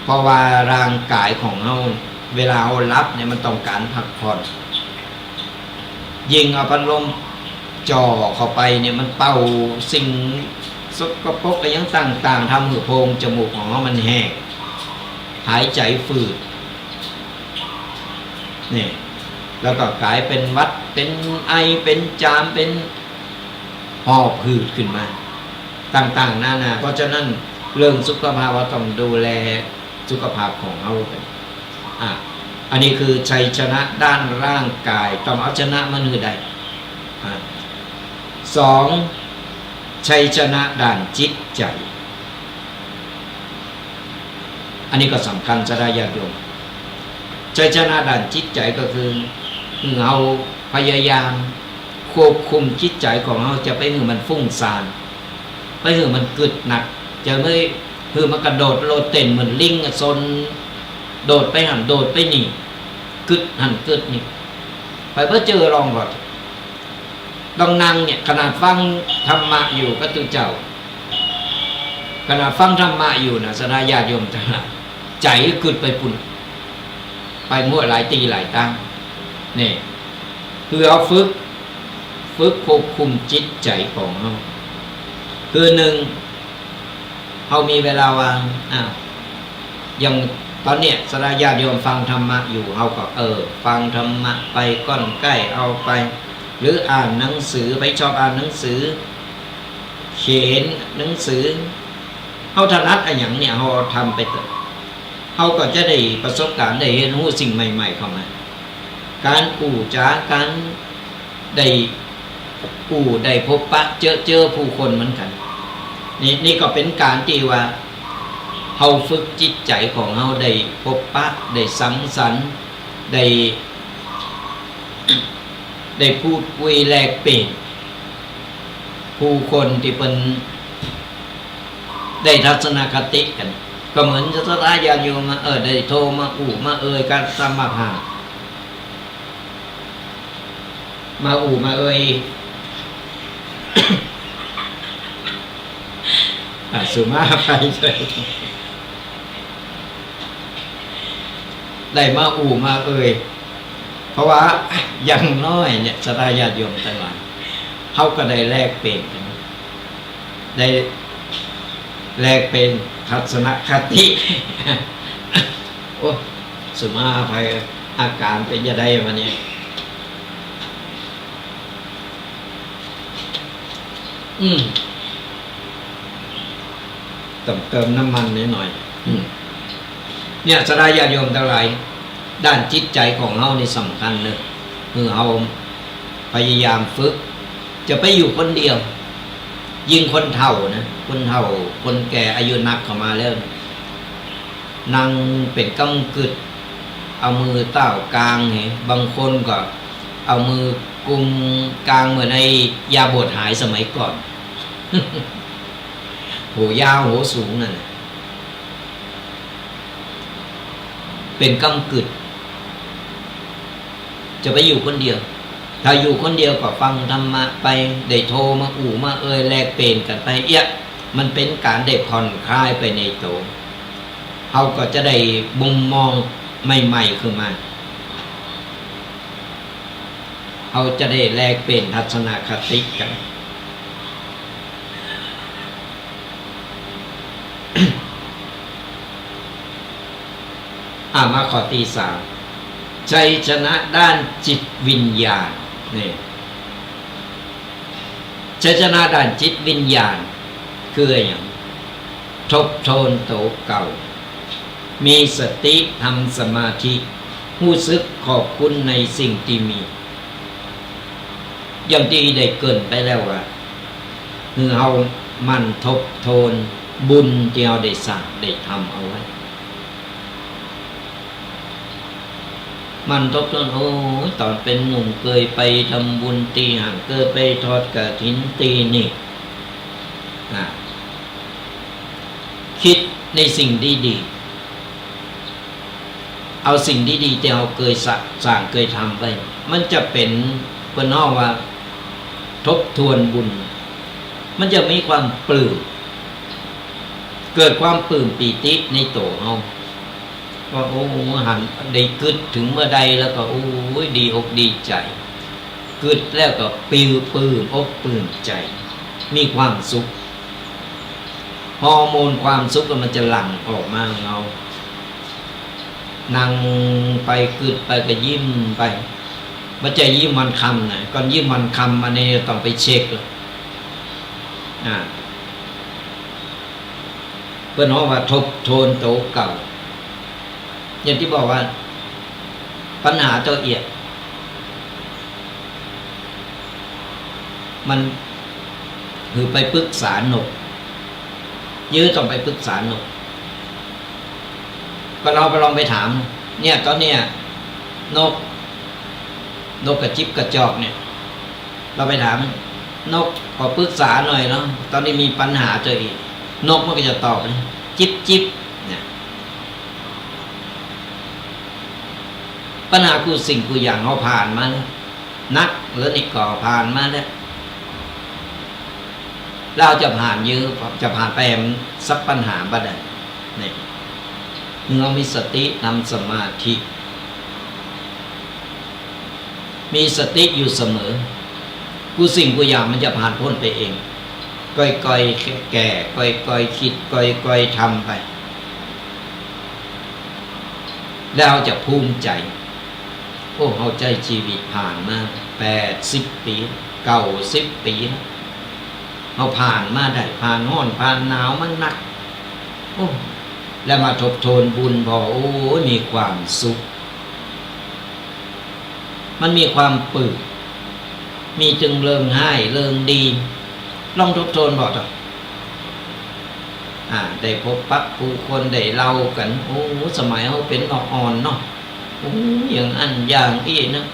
เพราะว่าร่างกายของเฮาเวลาเฮารับเนี่ยมันต้องการพักผ่อนยิงเอาพัดลมจ่อเข้าไปเนี่ยมันเป่าสิ่งสกปรกอะไรอย่างต่างๆทำให้โพรงจมูกของเฮามันแห้งหายใจฝืดนี่แล้วก็กลายเป็นหวัดเป็นไอเป็นจามเป็นหอบหืดขึ้นมาต่างๆนานาเพราะฉะนั้นเรื่องสุขภาพเราต้องดูแลสุขภาพของเราอันนี้คือชัยชนะด้านร่างกายต้องเอาชนะมันคือใด2ชัยชนะด้านจิตใจอันนี้ก็สำคัญจะได้ญาติโยมชัยชนะด้านจิตใจก็คือเราพยายามควบคุมจิตใจของเราจะไปให้มันฟุ้งซ่านไปให้มันกึดหนักจะไม่คือมันกระโดดโลดเต้นเหมือนลิงซนโดดไปหันโดดไปนี่กึดหันกึดนี่ไปเพื่อเจอลองก่อนต้องนั่งเนี่ยขนาดฟังธรรมะอยู่ก็ตุเจ้าขนาดฟังธรรมะอยู่นะสดาญาติโยมใจกึดไปปุ่นไปมั่วหลายตีหลายตั้งนี่คือเอาฝึกควบคุมจิตใจของเราคือ1เขามีเวลาวางอย่างตอนเนี้ยสดาญาติโยมฟังธรรมะอยู่เขาก็ฟังธรรมะไปก้อนใกล้เอาไปหรืออ่านหนังสือไปชอบอ่านหนังสือเขียนหนังสือเขาถนัดอะไรอย่างเนี่ยเขาทำไปเถอะเขาก็จะได้ประสบการณ์ได้เรียนรู้สิ่งใหม่ๆเข้ามาการกู้จ้าการได้พบปะเจอผู้คนเหมือนกันนี่ก็เป็นการที่ว่าเฮาฝึกจิตใจของเฮาได้พบปะได้สังสรรค์ได้พูดคุยแลกเปลี่ยนผู้คนที่เป็นได้ทัศนคติกันก็เหมือนสถาญาติโยมมาได้โทรมามาการสมัครหามาสุมาไปเลยได้มาเพราะว่าอย่างน้อยเนี่ยสถาญาติโยมไต้หวันเขาก็ได้แลกเปลี่ยนกันได้แลกเป็นทัศนคติโอ้สุมาภัยอาการเป็นยังไงวันนี้ต้องเติมน้ำมันนิดหน่อยเนี่ยสดาญาติโยมทั้งหลายด้านจิตใจของเฮานี่สำคัญเลยคือเฮาพยายามฝึกจะไปอยู่คนเดียวยิ่งคนเฒ่านะคนแก่อายุนักเข้ามาแล้วนั่งเป็นกำกึดเอามือเต้ากลางบางคนก็เอามือกุมกลางเหมือนในยาบทหายสมัยก่อน หัวยาวหัวสูงนั่นเป็นกำกึดจะไปอยู่คนเดียวถ้าอยู่คนเดียวก็ฟังธรรมะไปได้โทรมามาแลกเปลี่ยนกันไปมันเป็นการได้ผ่อนคลายไปในตัวเขาก็จะได้มุมมองใหม่ๆขึ้นมาเขาจะได้แลกเปลี่ยนทัศนคติกัน มาข้อที่3ชัยชนะด้านจิตวิญญาณนี่ชัยชนะด้านจิตวิญญาณคืออย่างทบทวนโตเก่ามีสติทำสมาธิรู้สึกขอบคุณในสิ่งที่มีอย่างที่ได้เกินไปแล้วว่าคือเรามันทบทวนบุญที่เราได้สร้างได้ทำเอาไว้มันทบทวนโอ้ตอนเป็นหนุ่มเคยไปทำบุญตีห่างเคยไปทอดกฐินตีนี่คิดในสิ่งดีๆเอาสิ่งดีๆที่เราเคยสร้างเคยทำไปมันจะเป็นเพิ่นฮ้องว่าทบทวนบุญมันจะมีความปลื้มเกิดความปลื้มปีติในตัวเราว่าโอ้หันได้กึดถึงเมื่อใดแล้วก็โอ้ยดีอกดีใจกึดแล้วก็ปลื้มอกปลื้มใจมีความสุขฮอร์โมนความสุขมันจะหลั่งออกมาของเรานั่งไปกึดไปก็ยิ้มไปมันจะยิ้มวันคำนะก่อนยิ้มวันคำมาเนี่ยต้องไปเช็คเลยเพื่อนว่าทบทวนโตเก่าอย่างที่บอกว่าปัญหาเจ้าเอียดมันคือไปปรึกษาหนกยื้อต้องไปปรึกษาหนกก็เราไปลองไปถามเนี่ยตอนเนี้ยนกกระจิบกระจอกเนี่ยเราไปถามนกขอปรึกษาหน่อยเนาะตอนนี้มีปัญหาเจออีกนกมันก็จะตอบเลยจิบเนี่ยปัญหากูสิ่งกูอย่างเขาผ่านมาแล้วนักแล้วนี่ก็ผ่านมาแล้วเราจะผ่านเยอะจะผ่านไปสักปัญหาบ้างเนี่ยเรามีสติทำสมาธิมีสติอยู่เสมอกูสิ่งกูอย่างมันจะผ่านพ้นไปเองก่อยๆแก่ก่อยๆคิดก่อยๆทำไปแล้วจะภูมิใจโอ้เอาใจชีวิตผ่านมา80 ปี90 ปีเอาผ่านมาได้ผ่านร้อนผ่านหนาวมันหนักโอ้แล้วมาทบทวนบุญพอโอ้มีความสุขมันมีความปลื้มมีจึงเริงไห้เริงดีลองทบทวนบอกต่อได้พบปะผู้คนได้เล่ากันโอ้สมัยเขาเป็นอ่อนเนาะโอ้อย่างอันอย่างอีนะ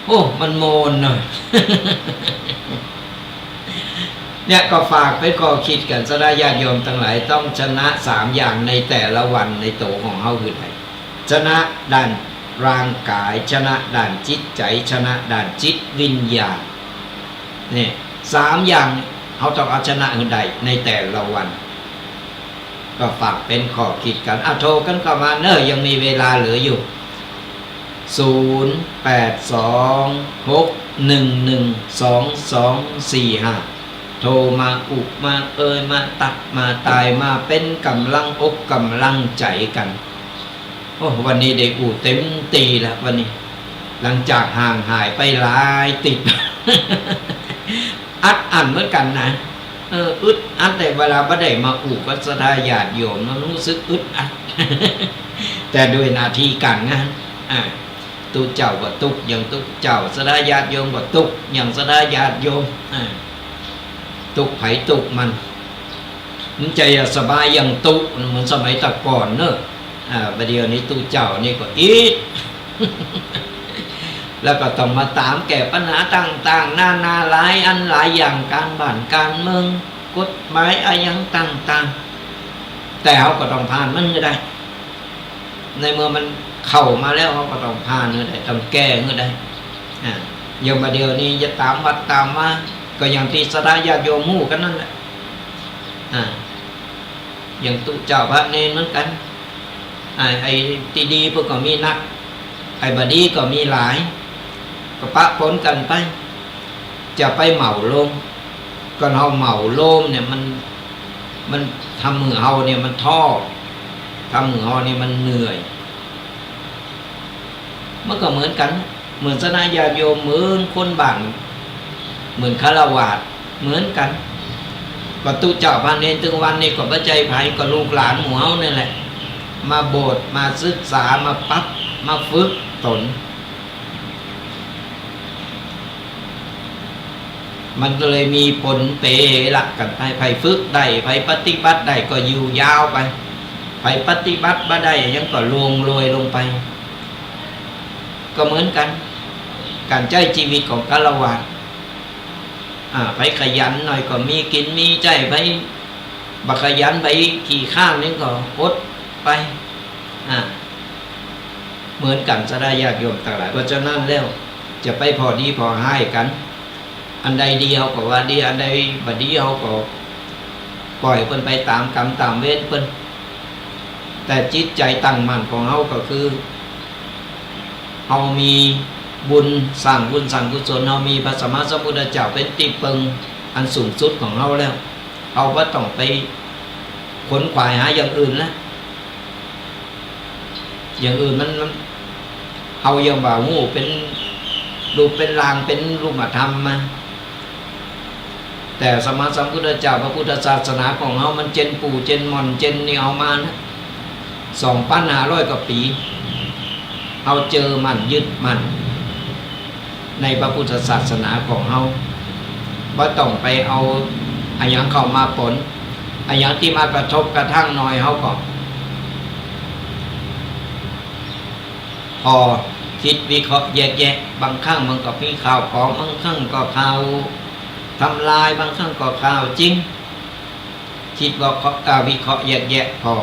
โอ้มันโมนหน่อย เนี่ยก็ฝากไปข้อคิดกันสดาญาติโยมทั้งหลายต้องชนะ3อย่างในแต่ละวันในตัวของเฮาคือไดชนะด้านร่างกายชนะด้านจิตใจชนะด้านจิตวิญญาณนี่3อย่างเขาต้องเอาชนะให้ได้ในแต่ละวันก็ฝากเป็นข้อคิดกันโทรกันเข้ามาเนอะยังมีเวลาเหลืออยู่0826112245โทรมาอุกมามาตักมาตายมาเป็นกำลังอกกำลังใจกันโอ้วันนี้ได้อู่เต็มตีแล้ววันนี้หลังจากห่างหายไปหลายติด อัดอั้นเหมือนกันนะอึดอัดแต่เวลาบ่ได้มาอู่ก็สดาญาติโยมมันรู้สึกอึดอัด แต่ด้วยหน้าที่การงานตุเจ้าก็ตุกอย่างตุเจ้าสดาญาติโยมก็ตุกอย่างสดาญาติโยมตุกไผตุกมันใจสบายอย่างตุเหมือนสมัยตะก่อนเนอะประเดี๋ยวนี้ตุเจ้านี่ก็อีด แล้วก็ต้องมาตามแก้ปัญหาต่างๆนานาหลายอันหลายอย่างการบ้านการเมืองค กฎหมายอะไรยังต่างๆแต่เขาก็ต้องผ่านมันก็ได้ในเมื่อมันเข้ามาแล้วเขาก็ต้องผ่านก็ได้ต้องแก้ก็ได้อย่างมาเดียวนี้จะตามวัดตามมาก็อย่างที่สดาญาติโยมหูกันนั่นแหละอย่างตุเจ้าพระเนรเหมือนกันไอ้ตีดีพวกก็มีนักไอ้บดีก็มีหลายก็ปะปนกันไปจะไปเหมาลมก็เอาเหมาลมเนี่ยมันทำมือเอาเนี่ยมันท้อทำมือเอาเนี่ยมันเหนื่อยมันก็เหมือนกันเหมือนสนายาโยมเหมือนคนบ้านเหมือนคารวาสเหมือนกันก็ตุเจ้าพระเนรถึงวันนี้ก็พระใจไผ่ก็ลูกหลานหมู่เฮานี่แหละมาโบสถ์มาศึกษามาปั๊บมาฝึกตนมันก็เลยมีผลเปหลักกันไปไผ่ฝึกได้ไผ่ปฏิบัติได้ก็อยู่ยาวไปไผ่ปฏิบัติบ่ได้ยังก็ลงโรยลงไปก็เหมือนกันการใช้ชีวิตของฆราวาสไผ่ขยันหน่อยก็มีกินมีใจไผ่บักขยันไผ่ขี่ข้ามนี่ก็อดไปเหมือนกันสดาญาติโยมต่างหลายเพราะฉะนั้นแล้วจะไปพอดีพอให้กันอันใดดีเขาก็ว่าดีอันใดบดีเขาก็ปล่อยเพิ่นไปตามกรรมตามเวรเพิ่นแต่จิตใจตั้งมั่นของเขาก็คือเขามีบุญสร้างบุญสร้างกุศลเขามีพระสัมมาสัมพุทธเจ้าเป็นที่พึ่งอันสูงสุดของเขาแล้วเขาก็ต้องไปขนขวายหาอย่างอื่นแล้วอย่างอื่นมันเขายังบ่าหูเป็นรูปเป็นรางเป็นรูปธรรมมาแต่สมมาสัมพุทธเจ้าพระพุทธศาสนาของเขามันเจนปู่เจนมอนเจนนี่เอามานะ2,500 กว่าปีเอาเจอมันยึดมันในพระพุทธศาสนาของเขาว่าต้องไปเอาอันยังเข้ามาปนอันยังที่มากระทบกระทั่งหน่อยเขาก็พอคิดวิเคราะห์แยกแยะบางครั้งมันก็มีข่าวของบางครั้งก็ข่าวทำลายบางครั้งก็ข่าวจริงคิดว่าวิเคราะห์แยกแยะพอ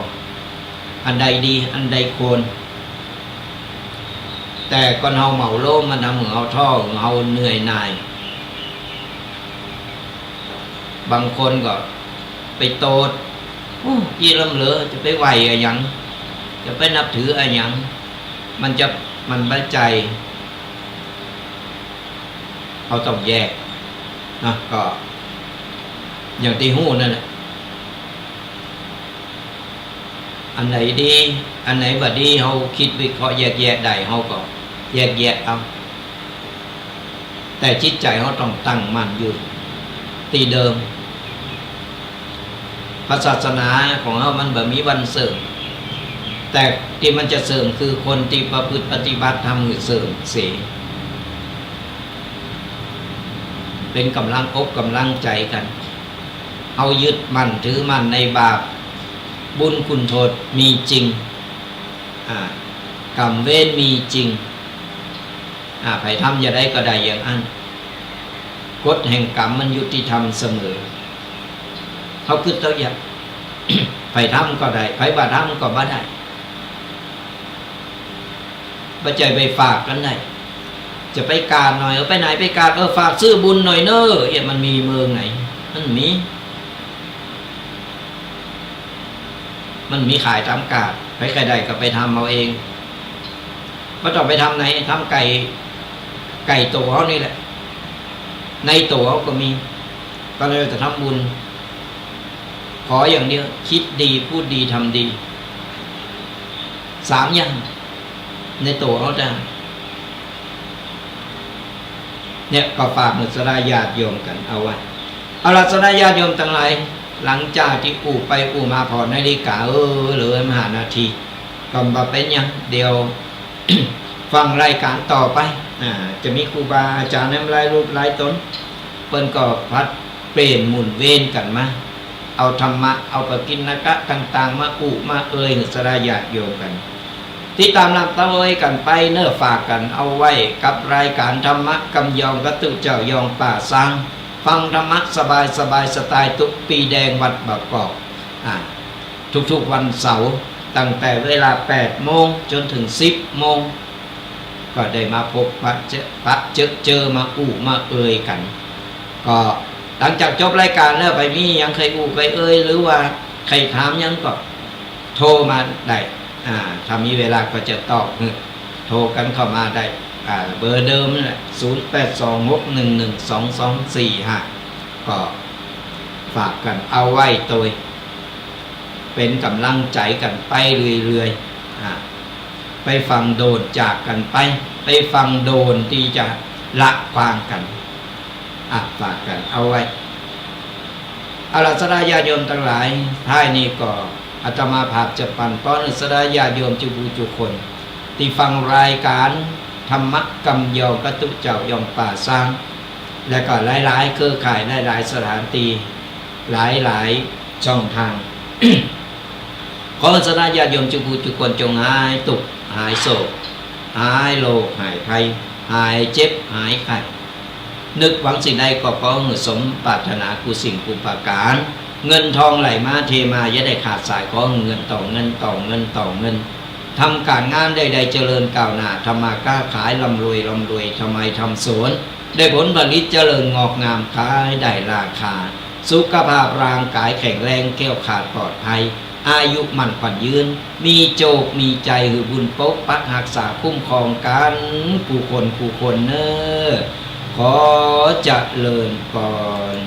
อันใดดีอันใดควรแต่ก็เอาเหมาโลมมันทำเอาท่อเอาเหนื่อยหน่ายบางคนก็ไปโตดยี่ลำเหลือจะไปไหวอะไรยังจะไปนับถืออะไรยังมันบัดใจเขาต้องแยกนะก็อย่างที่หู้นั่นแหละอันไหนดีอันไหนบ่ดีเขาคิดวิเคราะห์แยกแยะได้เขาก็แยกแยะเอาแต่จิตใจเขาต้องตั้งมั่นอยู่ที่เดิมพระศาสนาของเขามันแบบมีวันเสริมแต่ที่มันจะเสริมคือคนที่ประพฤติปฏิบัติทำคือเสริมเสียเป็นกำลังอกกำลังใจกันเอายึดมั่นถือมั่นในบาปบุญคุณโทษมีจริงกรรมเวรมีจริงไผทำอย่าได้ก็ได้อย่างอันกฎแห่งกรรมมันยุติธรรมเสมอเขาคิดตัวอย่าง ไผทำก็ได้ไผบ่ทำก็บ่ได้ปัจจัยไปฝากกันได้จะไปการหน่อยไปไหนไปการฝากซื้อบุญหน่อยเนอะมันมีเมืองไหนมันมีขายตามกาดไปใครใดก็ไปทำเอาเองก็ต้องไปทำไหนทำไก่ตัวเขานี่แหละในตัวเขาก็มีก็เลยจะทำบุญขออย่างเดียวคิดดีพูดดีทำดี3 อย่างในตัวเขาจะเนี่ยก็ฝากมุสลาญาติโยมกันเอาไว้เอาละสลาญาติโยมทั้งหลายหลังจากที่อู่ไปอู่มาพอนาฬิกาเหลือมหานาทีก็มาเป็นยังเดียว ฟังรายการต่อไปจะมีครูบาอาจารย์น้ำลายรูปลายตนเปิ้นก็พัดเปลี่ยนหมุนเวียนกันมาเอาธรรมะเอาปกิณกะต่างๆมาอุมาสลาญาติโยมกันที่ตามรับตะเวยกันไปเนื้อฝากกันเอาไว้กับรายการธรรมะกำยองกตุเจ้ายองป่าซัง ฟังธรรมะสบายสไตล์ตุ๊กปีแดงวัดบางกอกทุกๆวันเสาร์ตั้งแต่เวลา8 โมงจนถึง10 โมงก็ได้มาพบปะเจอมามาเอ่ยกันก็หลังจากจบรายการแล้วไปมียังเคยเคยเอ่ยหรือว่าใครถามยังก็โทรมาได้ถ้ามีเวลาก็จะตอบโทรกันเข้ามาได้เบอร์เดิมนี่แหละ0826112245ก็ฝากกันเอาไว้ตัวเป็นกำลังใจกันไปเรื่อยๆไปฟังโดนจากกันไปฟังโดนที่จะละความกันฝากกันเอาไว้อาราธนาญาติโยมทั้งหลายท้ายนี้ก็อาตมาภาพจะปั่นป้อนสดาญาติโยมจุคนที่ฟังรายการธรรมกำยองกตุเจ้ายองป่าสร้างและก็หลายๆเครือข่ายหลายๆสถานที่หลายๆช่องทาง ขอสดาญาติโยมจุคนจงหายตุกหายโศกหายโรคหายภัยหายเจ็บหายไข้นึกหวังสิ่งใดก็ขอให้สมปรารถนากุสิ่งกุปการเงินทองไหลมาเทมาอย่าได้ขาดสายขอเงินต่อเงินทำการงานใดๆเจริญก้าวหน้าทำมาค้าขายร่ำรวยทำไมทำสวนได้ผลผลิตเจริญงอกงามขายได้ราคาสุขภาพร่างกายแข็งแรงแก้วขาดปลอดภัยอายุมั่นขวัญยืนมีโจกมีใจหือบุญปกปักรักษาคุ้มครองกันผู้คนเนอขอเจริญก่อน